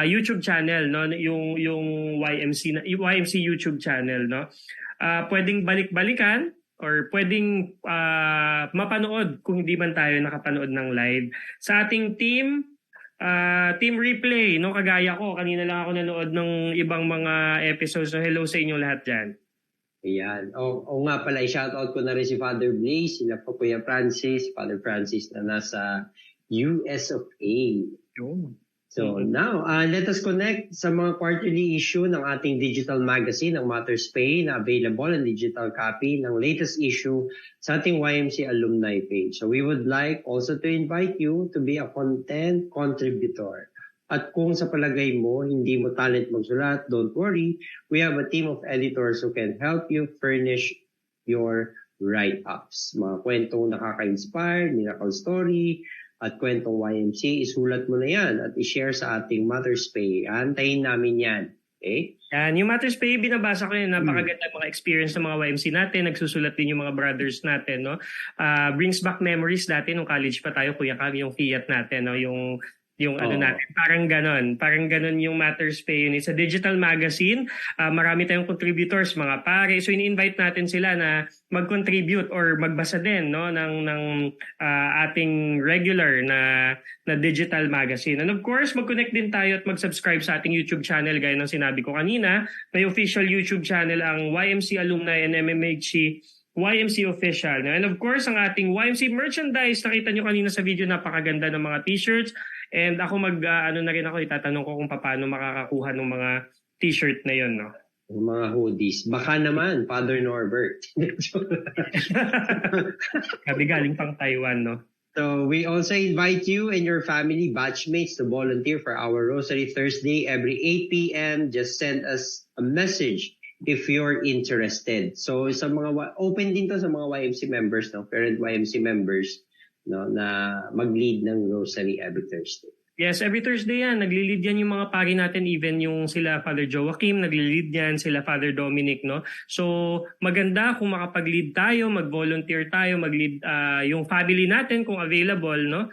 YouTube channel, no, yung YMC YouTube channel, no. Pwedeng balik-balikan or pwedeng mapanood kung hindi man tayo nakapanood ng live. Sa ating team replay, no, kagaya ko, kanina lang ako nanood ng ibang mga episodes. So hello sa inyo lahat dyan. Ayan. O nga pala, i-shoutout ko na rin si Father Blaze, sila po Kuya Francis, Father Francis na nasa US of A. So now, let us connect sa mga quarterly issue ng ating digital magazine, ng Matters Pay, na available ang digital copy ng latest issue sa ating YMC alumni page. So we would like also to invite you to be a content contributor. At kung sa palagay mo, hindi mo talent magsulat, don't worry. We have a team of editors who can help you furnish your write-ups. Mga kwentong nakaka-inspire, miracle story, at kwentong YMC, isulat mo na yan at i-share sa ating Matters Pay. Antayin namin yan. Okay? Yan, yung Matters Pay, binabasa ko yun. Napakaganda mga experience ng mga YMC natin. Nagsusulat din yung mga brothers natin. No? Brings back memories dati nung college pa tayo, Kuya Kag, yung Fiat natin. No? Yung Yung Oo. natin, parang ganon yung Matters Pay Unit. Sa digital magazine, marami tayong contributors, mga pare. So ini-invite natin sila na mag-contribute or magbasa din, no, ng ating regular na digital magazine. And of course, mag-connect din tayo at mag-subscribe sa ating YouTube channel gaya ng sinabi ko kanina. May official YouTube channel ang YMC Alumni and MMHC YMC Official. And of course, ang ating YMC merchandise, nakita nyo kanina sa video, napakaganda ng mga t-shirts. And ako na rin ako, itatanong ko kung paano makakakuha ng mga t-shirt na yun, no? Yung mga hoodies. Baka naman, Father Norbert. Sabi galing pang Taiwan, no? So we also invite you and your family batchmates to volunteer for our Rosary Thursday every 8 p.m. Just send us a message if you're interested. So sa mga open din to sa mga YMC members, no, parent YMC members, no, na mag-lead ng Rosary every Thursday. Yes, every Thursday yan. Nagli-lead yan yung mga pari natin, even yung sila Father Joaquim, nagli-lead yan, sila Father Dominic, no? So, maganda kung makapag-lead tayo, mag-volunteer tayo, mag-lead yung family natin kung available, no?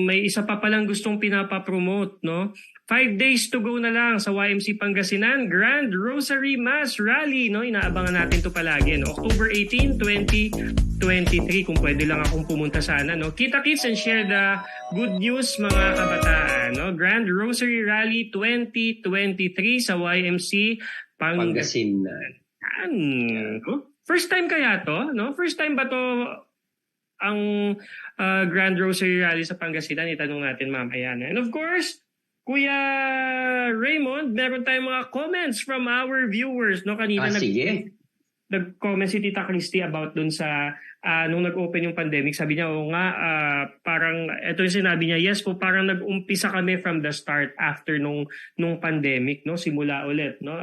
May isa pa palang gustong pinapapromote, no? 5 days to go na lang sa YMC Pangasinan Grand Rosary Mass Rally, no? Inaabangan natin to palagi, no? October 18, 2023, kung pwede lang akong pumunta sana, no? Kita-kits and share the good news, mga kabataan, no? Grand Rosary Rally 2023 sa YMC Pangasinan. No? First time kaya to, no? First time ba to ang Grand Rosary Rally sa Pangasinan? Itanong natin mamaya. And of course, Kuya Raymond, meron tayong mga comments from our viewers, no? Kanina Sige. nag-comment si Tita Christy about dun sa nung nag-open yung pandemic. Sabi niya, oo nga, parang ito yung sinabi niya, yes po, parang nag-umpisa kami from the start after nung pandemic, no? Simula ulit, no?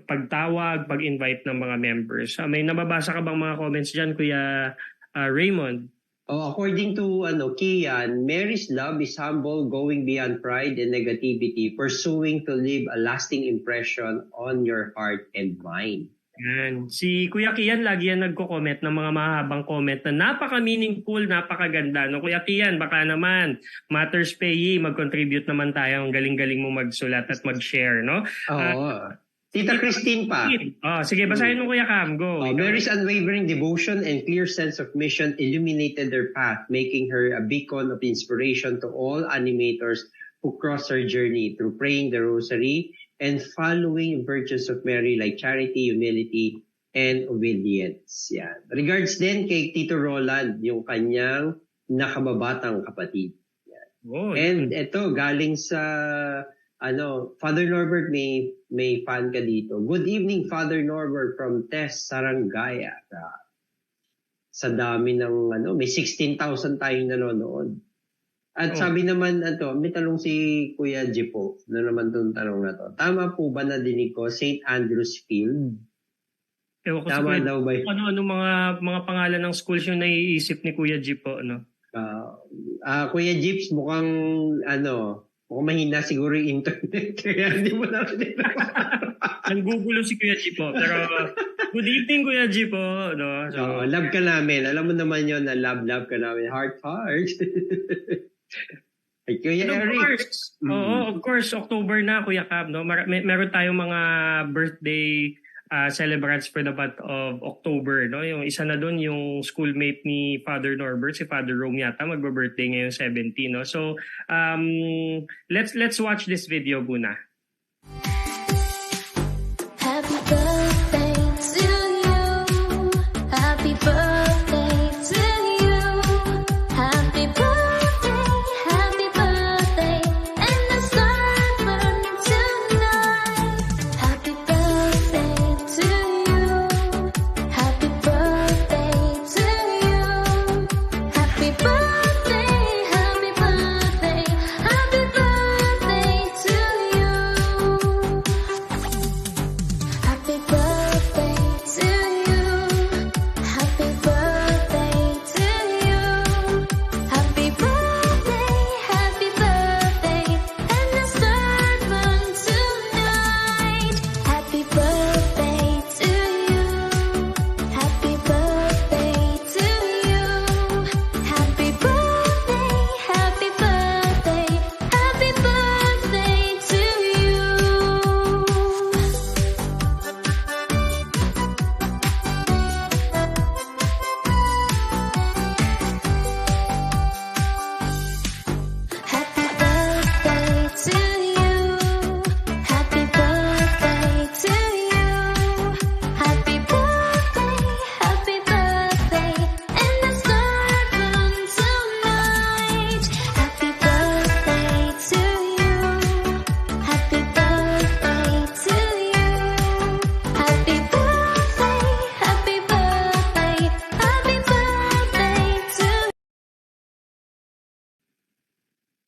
Pagtawag, pag-invite ng mga members. May nababasa ka bang mga comments diyan, Kuya Raymond? According to Kian, Mary's love is humble, going beyond pride and negativity, pursuing to leave a lasting impression on your heart and mind. Yan. Si Kuya Kian, lagi yan nagko-comment ng mga mahabang comment na napaka-meaningful, napakaganda. No, Kuya Kian, baka naman, Matters Pay, mag-contribute naman tayo. Ang galing-galing mo magsulat at mag-share, no? Oo. Tita Christine pa. Sige, basahin mo, Kuya Cam. Go. Mary's unwavering devotion and clear sense of mission illuminated their path, making her a beacon of inspiration to all animators who cross her journey through praying the rosary and following virtues of Mary like charity, humility, and obedience. Yan. Regards din kay Tito Roland, yung kanyang nakababatang kapatid. Yan. Oh, and ito, galing sa Father Norbert, may fan ka dito. Good evening, Father Norbert from Tess, Sarangaya. Sa dami ng may 16,000 tayong nanonood. At sabi naman may tanong si Kuya Jipo, naman itong tanong na to. Tama po ba na dinig ko St. Andrew's Field? Tama daw ba? Ano mga pangalan ng schools yung naiisip ni Kuya Jipo, no? Kuya Jips, mukhang mahina siguro yung internet. Kaya hindi mo na rin. Nanggugulo si Kuya Jipo. Pero good evening, Kuya Jipo. No? So, love ka namin. Alam mo naman yun na love ka namin. Heart. Ay, Kuya Eric. Oo, of course, October na, Kuya Cab. No? Meron tayong mga birthday celebrants for the month of October, no? Yung isa na doon yung schoolmate ni Father Norbert, si Father Rome yata, magbe-birthday ngayon 17, no? So, let's watch this video muna. Happy birthday to you. Happy birthday to you. Happy birthday, and the sun burning tonight. Happy birthday to you. Happy birthday to you. Happy birthday, happy birthday, happy birthday to you.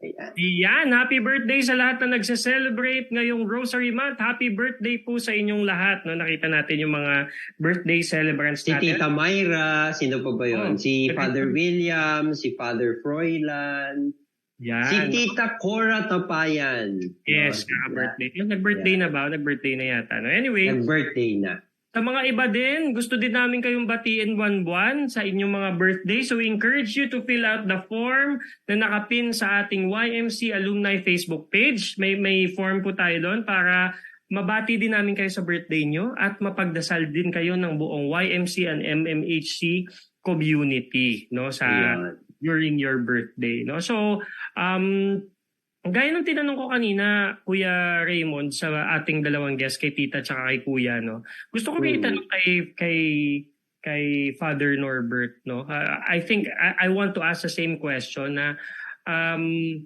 Ayan. Yan, happy birthday sa lahat na nagse-celebrate ngayong Rosary Month. Happy birthday po sa inyong lahat. No? Nakita natin yung mga birthday celebrants Si natin. Tita Myra, sino pa ba yun? Oh, Si Tita- Father William, si Father Froilan, Yan. si Tita Cora Tapayan. Yes, birthday. Yung nag-birthday na ba? Nag-birthday na yata. No? Anyway, Nag-birthday na. sa mga iba din, gusto din namin kayong batiin buwan-buwan sa inyong mga birthday. So we encourage you to fill out the form na nakapin sa ating YMC Alumni Facebook page. May form po tayo doon para mabati din namin kayo sa birthday nyo at mapagdasal din kayo ng buong YMC and MMHC community, no, sa Ayan. during your birthday, no. So gaya ng tinanong ko kanina, Kuya Raymond, sa ating dalawang guest, kay Tita at kay Kuya, no? Gusto ko may itanong kay Father Norbert, no? I think I want to ask the same question na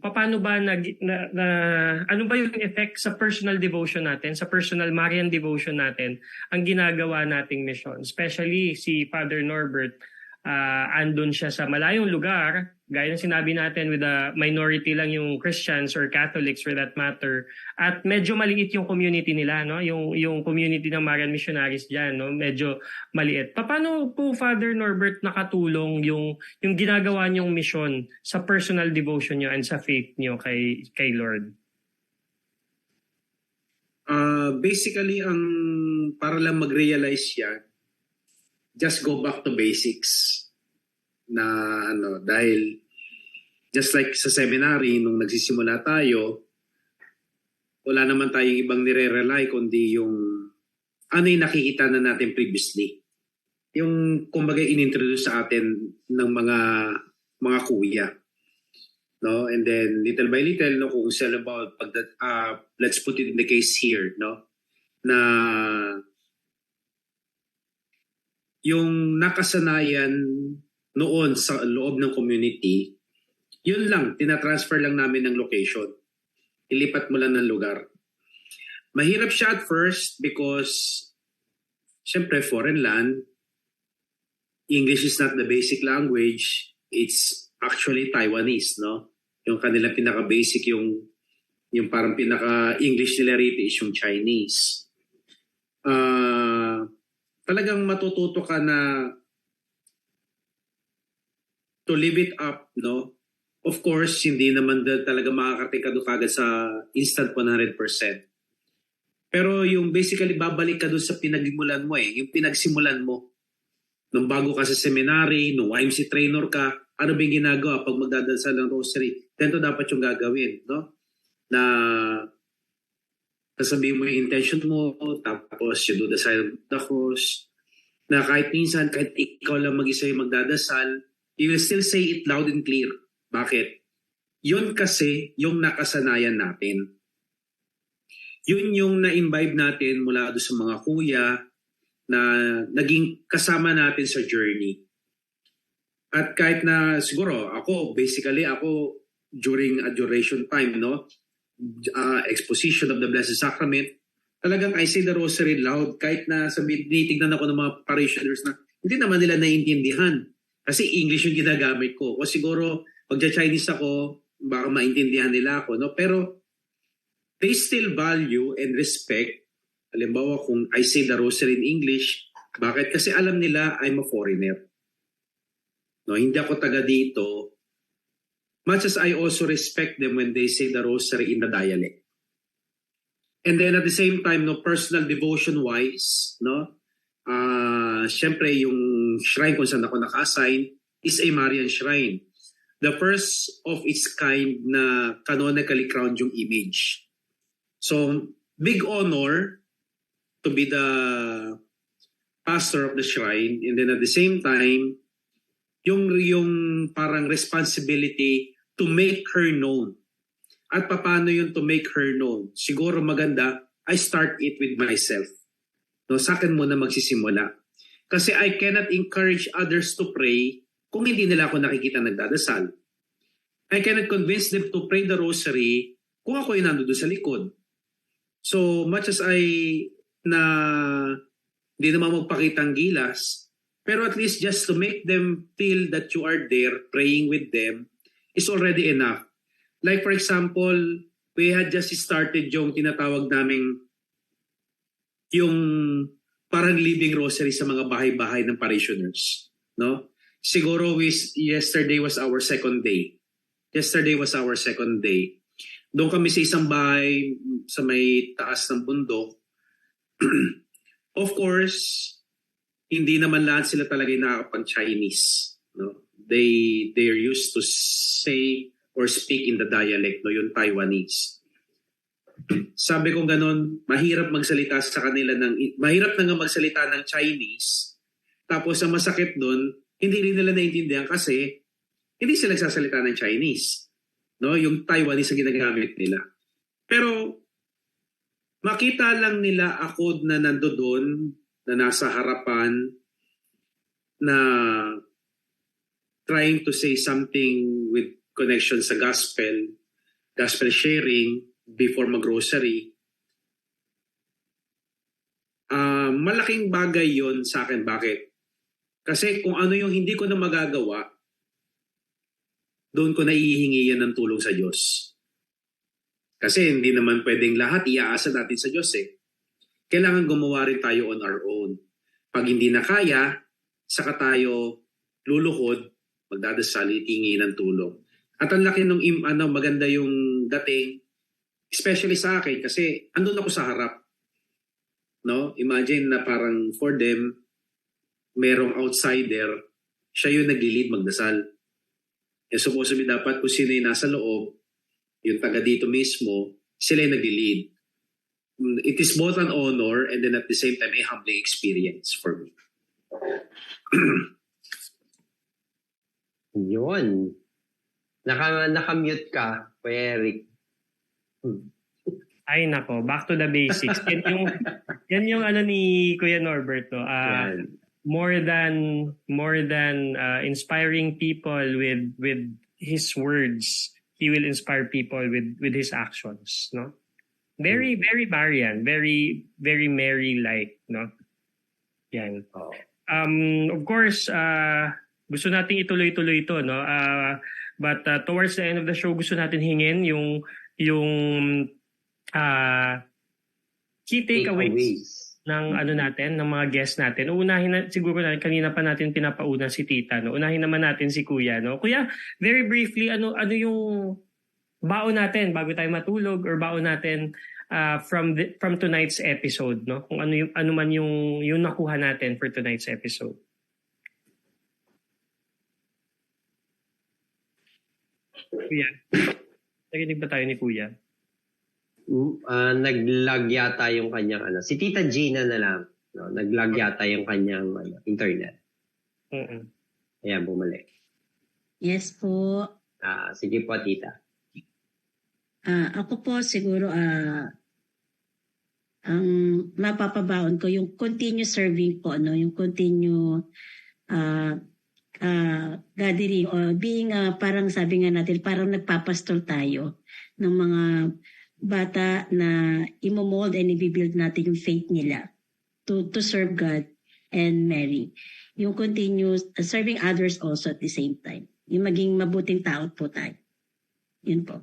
paano ba ano ba yung effect sa personal devotion natin, sa personal Marian devotion natin, ang ginagawa nating mission? Especially si Father Norbert, andun siya sa malayong lugar, gaya ng sinabi natin, with a minority lang yung Christians or Catholics for that matter, at medyo maliit yung community nila, no? Yung community ng Marian missionaries diyan, no? Medyo maliit. Paano po, Father Norbert, nakatulong yung ginagawa niyong mission sa personal devotion niyo and sa faith niyo kay Lord? Basically, ang para lang mag-realize yan, just go back to basics. Na dahil just like sa seminary, nung nagsisimula tayo, wala naman tayong ibang nire-rely kundi yung ano yung nakikita na natin previously. Yung kumbaga inintroduce sa atin ng mga kuya. No? And then little by little, no, kung sell about, let's put it in the case here, no, na yung nakasanayan noon sa loob ng community, yun lang, tinatransfer lang namin ng location. Ilipat mo lang ng lugar. Mahirap siya at first because, syempre, foreign land, English is not the basic language, it's actually Taiwanese, no? Yung kanila pinaka-basic, yung parang pinaka-English nila rito is yung Chinese. Talagang matututo ka na to live it up, no? Of course, hindi naman talaga makakarating ka doon kagad sa instant 100%. Pero yung basically, babalik ka doon sa pinagsimulan mo yung pinagsimulan mo. Nung bago ka sa seminary, nung YMC trainer ka, ano ba yung ginagawa pag magdadasal ng rosary? Ganito dapat yung gagawin, no? Na sasabihin mo yung intention mo, tapos you do the sign of the cross, na kahit minsan, kahit ikaw lang mag-isa yung magdadasal, you will still say it loud and clear. Bakit? Yun kasi yung nakasanayan natin. Yun yung na-imbibe natin mula doon sa mga kuya na naging kasama natin sa journey. At kahit na siguro ako during adoration time, no, exposition of the Blessed Sacrament, talagang I say the rosary loud kahit na tinitignan ako ng mga parishioners na hindi naman nila naiintindihan. Kasi English yung ginagamit ko. O siguro, pagja-Chinese ako, baka maintindihan nila ako. No? Pero, they still value and respect. Halimbawa, kung I say the rosary in English, bakit? Kasi alam nila I'm a foreigner. No, hindi ako taga dito. Much as I also respect them when they say the rosary in the dialect. And then at the same time, no, personal devotion-wise, no, syempre yung shrine kung saan ako naka-assign is a Marian shrine. The first of its kind na canonically crowned yung image. So, big honor to be the pastor of the shrine, and then at the same time, yung parang responsibility to make her known. At paano yun to make her known? Siguro maganda, I start it with myself. No, sa akin muna magsisimula. Kasi I cannot encourage others to pray kung hindi nila ako nakikita nagdadasal. I cannot convince them to pray the rosary kung ako yung nandun sa likod. So much as hindi naman magpakitang gilas, pero at least just to make them feel that you are there praying with them is already enough. Like for example, we had just started yung tinatawag naming yung parang living rosary sa mga bahay-bahay ng parishioners, no? Siguro yesterday was our second day. Doon kami sa isang bahay sa may taas ng bundok. Of course, hindi naman lahat sila talaga nakakapag-Chinese, no? They're used to say or speak in the dialect, no, yung Taiwanese. Sabi ko ganun, mahirap na nga magsalita ng Chinese. Tapos ang masakit doon, hindi rin nila naintindihan kasi hindi sila nagsasalita ng Chinese. No, yung Taiwanese ang ginagamit nila. Pero makita lang nila ako na nandoon, na nasa harapan, na trying to say something with connection sa gospel sharing before mag-grocery. Malaking bagay yon sa akin. Bakit? Kasi kung ano yung hindi ko na magagawa, doon ko naihihingi yan ng tulong sa Diyos. Kasi hindi naman pwedeng lahat iaasa natin sa Diyos eh. Kailangan gumawa rin tayo on our own. Pag hindi na kaya, saka tayo luluhod, magdadasal, itingi ng tulong. At ang laki ng maganda yung dating, especially sa akin kasi andun ako sa harap. No? Imagine na parang for them, merong outsider, siya yung nag-lead magdasal. And supposedly dapat kung sino yung nasa loob, yung taga dito mismo, sila yung nag-lead. It is both an honor and then at the same time a humbling experience for me. Yun. Naka-mute ka, Kuya Eric. Ay nako, back to the basics. Yan yung ano ni Kuya Norbert, no? More than inspiring people with his words, he will inspire people with his actions, no? Very Marian, very Mary like, no? Yan. Of course, gusto nating ituloy-tuloy ito, no? But towards the end of the show, gusto natin hingin yung key takeaways ng natin, ng mga guests natin. Unahin siguro na kanina pa natin pinapauna si Tita, no. Unahin naman natin si Kuya, no. Kuya, very briefly, ano yung baon natin bago tayo matulog or baon natin from tonight's episode, no? Kung ano man yung nakuha natin for tonight's episode. Kuya, nakinig ba tayo ni Kuya? Nag-lag yata yung kanyang si Tita Gina na lang, no? Nag-lag yata yung kanyang internet. Ayan, bumalik. Yes po. Sige po, Tita. Ako po siguro ang mapapabaon ko yung continue serving po, no, yung continue gathering or being parang sabi nga natin parang nagpapastol tayo ng mga bata na imo-mold and i-build natin yung faith nila to serve God and Mary. Yung continue serving others also at the same time. Yung maging mabuting tao po tayo. Yun po.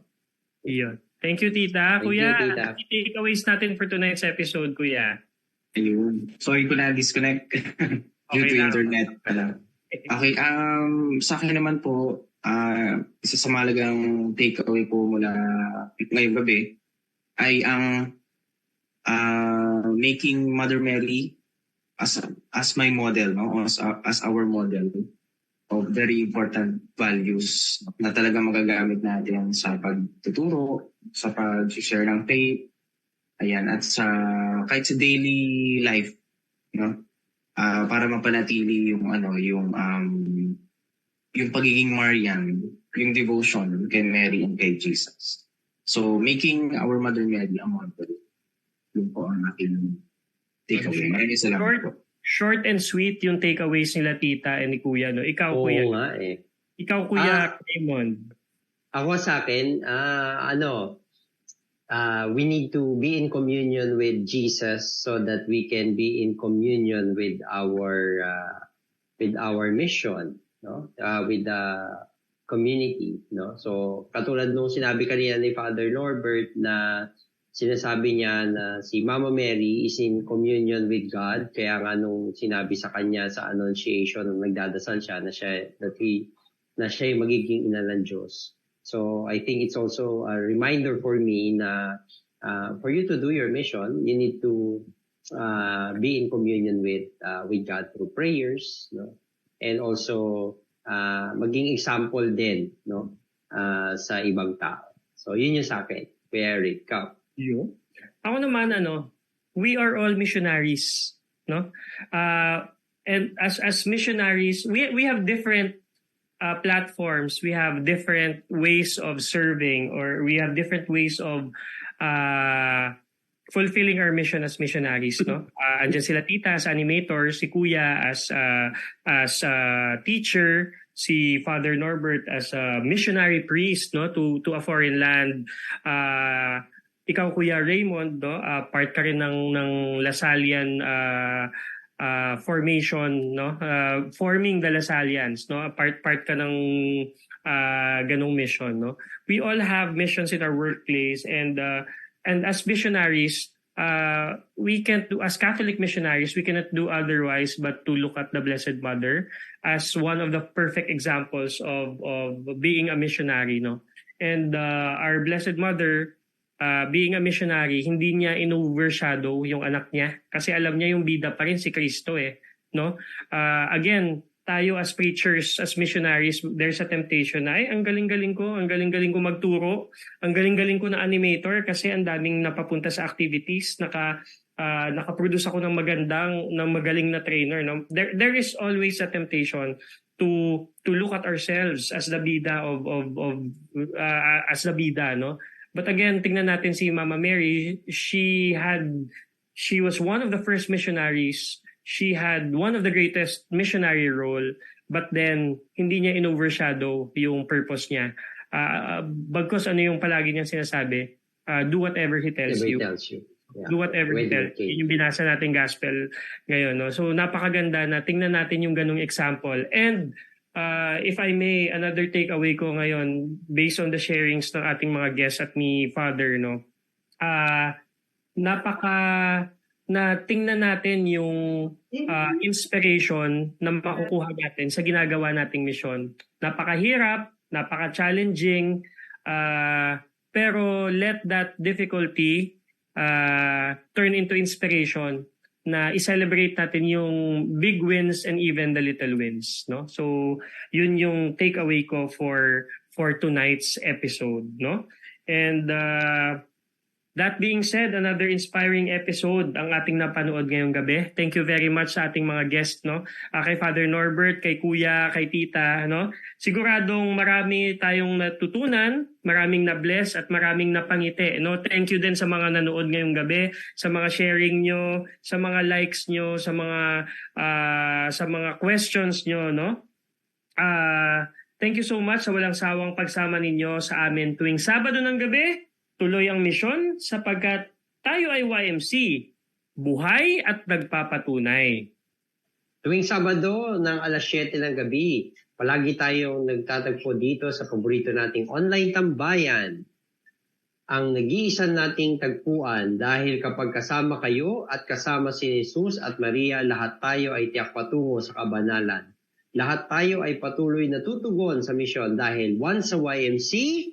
Iyon. Thank you, Tita. Thank Kuya, you, Tita. takeaways natin for tonight's episode, Kuya. Ayun. Sorry ko na-disconnect due to internet pala. Okay, sa akin naman po, isa sa mahalagang takeaway po mula ngayong gabi ay ang making Mother Mary as my model, no? As our model of very important values na talaga magagamit natin sa pagtuturo, sa pag-share ng faith, ayan, at kahit sa daily life, no? Para mapanatili yung pagiging Marian, yung devotion kay Mary and kay Jesus. So, making our Mother Mary a model, yun po ang aking takeaway. Maraming salamat po. Short and sweet yung takeaways nila Tita and ni Kuya, no? Ikaw, Oo Kuya. nga eh. Ikaw, Kuya Raymond. Ako sa akin, we need to be in communion with Jesus so that we can be in communion with our mission, no? With the community, no? So katulad nung sinabi kanina ni Father Norbert na sinasabi niya na si Mama Mary is in communion with God, kaya nga nung sinabi sa kanya sa Annunciation nung nagdadasal siya na siya yung magiging ina ng Diyos. So I think it's also a reminder for me na for you to do your mission, you need to be in communion with God through prayers, no? And also maging example din, no, sa ibang tao. So yun yung sa akin. Very cup. Ako naman, we are all missionaries, no? And as missionaries, we have different platforms, we have different ways of serving, or we have different ways of fulfilling our mission as missionaries, no? Andyan sila tita as animator, si kuya as teacher, si Father Norbert as a missionary priest, no, to a foreign land. Ikaw, Kuya Raymond, no, part ka rin ng Lasallian formation, no, forming the Lasallians, no, part ka ng ganong mission, no. We all have missions in our workplace, and as missionaries, we can't do, as Catholic missionaries, we cannot do otherwise but to look at the Blessed Mother as one of the perfect examples of being a missionary, no. And our Blessed Mother, being a missionary, hindi niya in-overshadow yung anak niya kasi alam niya yung bida pa rin si Kristo, no. Again, tayo as preachers, as missionaries, there's a temptation na, ang galing-galing ko magturo, ang galing-galing ko na animator kasi ang daming napapunta sa activities, nakaproduce ako ng magaling na trainer, no. There is always a temptation to look at ourselves as the bida as the bida, no. But again, tingnan natin si Mama Mary, she was one of the first missionaries. She had one of the greatest missionary role, but then hindi niya in-overshadow yung purpose niya. Bagkus yung palagi niyang sinasabi, do whatever He tells you. Yeah. Do whatever He tells you. Yung binasa natin gospel ngayon, no? So napakaganda na tingnan natin yung ganung example. And if I may, another takeaway ko ngayon based on the sharings ng ating mga guests at ni Father, no, na tingnan natin yung inspiration na makukuha natin sa ginagawa nating misyon. Napakahirap, napaka-challenging, pero let that difficulty turn into inspiration na i-celebrate natin yung big wins and even the little wins, no? So, yun yung takeaway ko for tonight's episode, no? And that being said, another inspiring episode ang ating napanood ngayong gabi. Thank you very much sa ating mga guests, no? Kay Father Norbert, kay Kuya, kay Tita, no? Siguradong marami tayong natutunan, maraming na-bless at maraming napangiti, no? Thank you din sa mga nanood ngayong gabi, sa mga sharing nyo, sa mga likes nyo, sa mga questions nyo, no? Thank you so much sa walang sawang pagsama ninyo sa amin tuwing Sabado ng gabi. Tuloy ang misyon sapagkat tayo ay YMC, buhay at nagpapatunay. Tuwing Sabado ng alas 7 ng gabi, palagi tayong nagtatagpo dito sa paborito nating online tambayan. Ang nag-iisa nating tagpuan dahil kapag kasama kayo at kasama si Jesus at Maria, lahat tayo ay tiyak patungo sa kabanalan. Lahat tayo ay patuloy na tutugon sa misyon dahil once a YMC,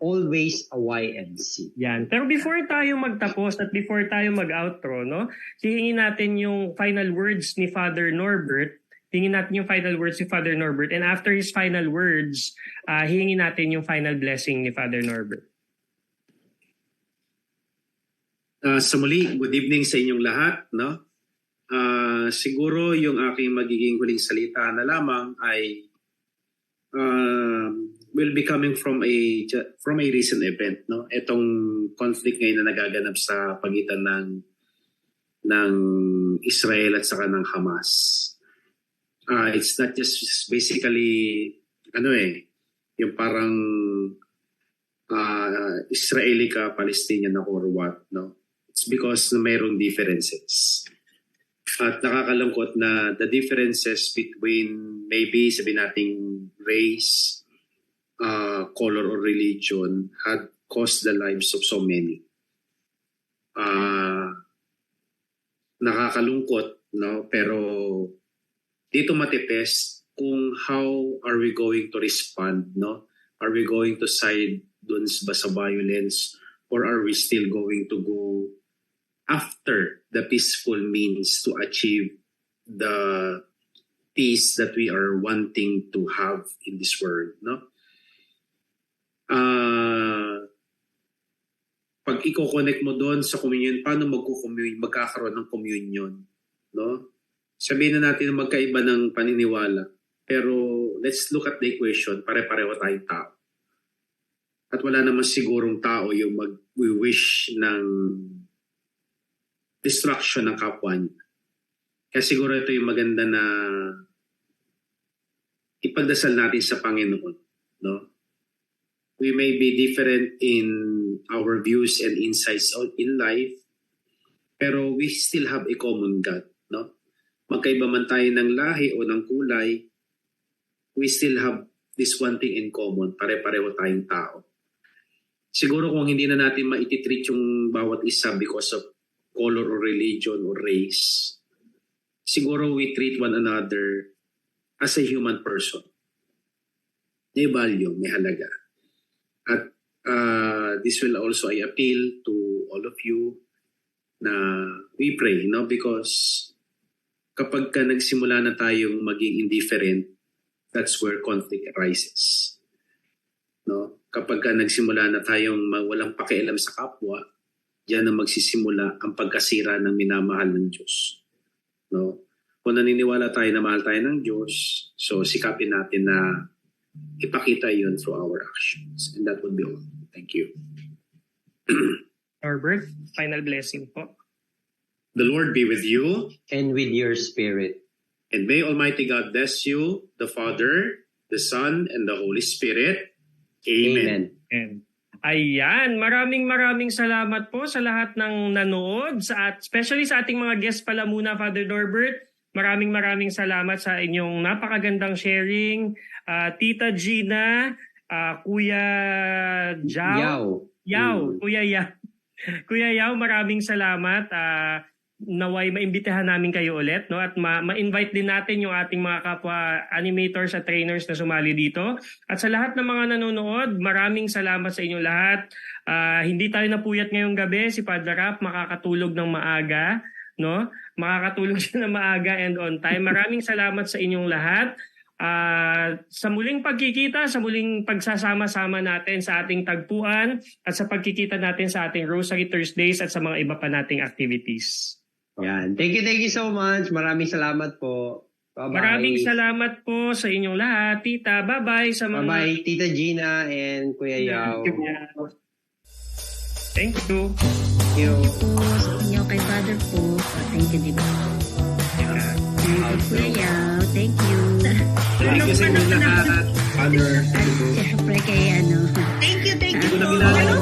always a YMC. Yan. Pero before tayo magtapos at before tayo mag-outro, no, hihingin natin yung final words ni Father Norbert. Hingin natin yung final words ni Father Norbert. And after his final words, hihingin natin yung final blessing ni Father Norbert. Sa muli, good evening sa inyong lahat, no? Siguro yung aking magiging huling salita na lamang ay will be coming from a recent event, no? Etong conflict ngayon na nagaganap sa pagitan ng Israel at saka ng Hamas. It's not just basically yung parang Israeli ka Palestinian ako or what, no? It's because mayroong differences. At nakakalungkot na the differences between maybe sabihin nating race, color or religion had caused the lives of so many. Nakakalungkot, no? Pero dito matitest kung how are we going to respond, no? Are we going to side dun ba sa violence, or are we still going to go after the peaceful means to achieve the peace that we are wanting to have in this world, no? Pag i-connect mo doon sa communion, paano magkakaroon ng communion, no? Sabihin na natin na magkaiba ng paniniwala, pero let's look at the equation, pare-pareho tayong tao. At wala naman sigurong tao yung mag-wish ng destruction ng kapwa niya. Kaya siguro ito yung maganda na ipagdasal natin sa Panginoon, no? We may be different in our views and insights in life, pero we still have a common God, no? Magkaiba man tayo ng lahi o ng kulay, we still have this one thing in common, pare-pareho tayong tao. Siguro kung hindi na natin maititreat yung bawat isa because of color or religion or race, siguro we treat one another as a human person. May value, may halaga. At this will also I appeal to all of you na we pray, no? Because kapag ka nagsimula na tayong maging indifferent, that's where conflict arises. No? Kapag ka nagsimula na tayong walang pakialam sa kapwa, diyan na magsisimula ang pagkasira ng minamahal ng Diyos. No? Kung naniniwala tayo na mahal tayo ng Diyos, so sikapin natin na ipakita yun through our actions. And that would be all. Thank you. Norbert, final blessing po. The Lord be with you. And with your spirit. And may Almighty God bless you, the Father, the Son, and the Holy Spirit. Amen. And ayan, maraming salamat po sa lahat ng nanood, especially sa ating mga guests pala muna, Father Norbert. Maraming salamat sa inyong napakagandang sharing. Tita Gina, Kuya Kuya Yao, maraming salamat. Naway maimbitahan namin kayo ulit, no? At ma-invite din natin yung ating mga kapwa animators at trainers na sumali dito. At sa lahat ng mga nanonood, maraming salamat sa inyo lahat. Hindi tayo napuyat ngayong gabi. Si Padre Rap makakatulog ng maaga, no? Makakatulog siya ng maaga and on time. Maraming salamat sa inyong lahat. Sa muling pagkikita, sa muling pagsasama-sama natin sa ating tagpuan at sa pagkikita natin sa ating Rosary Thursdays at sa mga iba pa nating activities. Yan. Thank you so much. Maraming salamat po. Bye-bye. Maraming salamat po sa inyong lahat. Tita, bye-bye sa mga... Bye-bye, Tita Gina and Kuya Yao. Thank you. Thank you. Po sa inyo kay Father po. Thank you, di ba? Kuya Yao, thank you. Thank you sa inyo lahat, Father. At syempre kay Thank you. Hindi ko na kilala.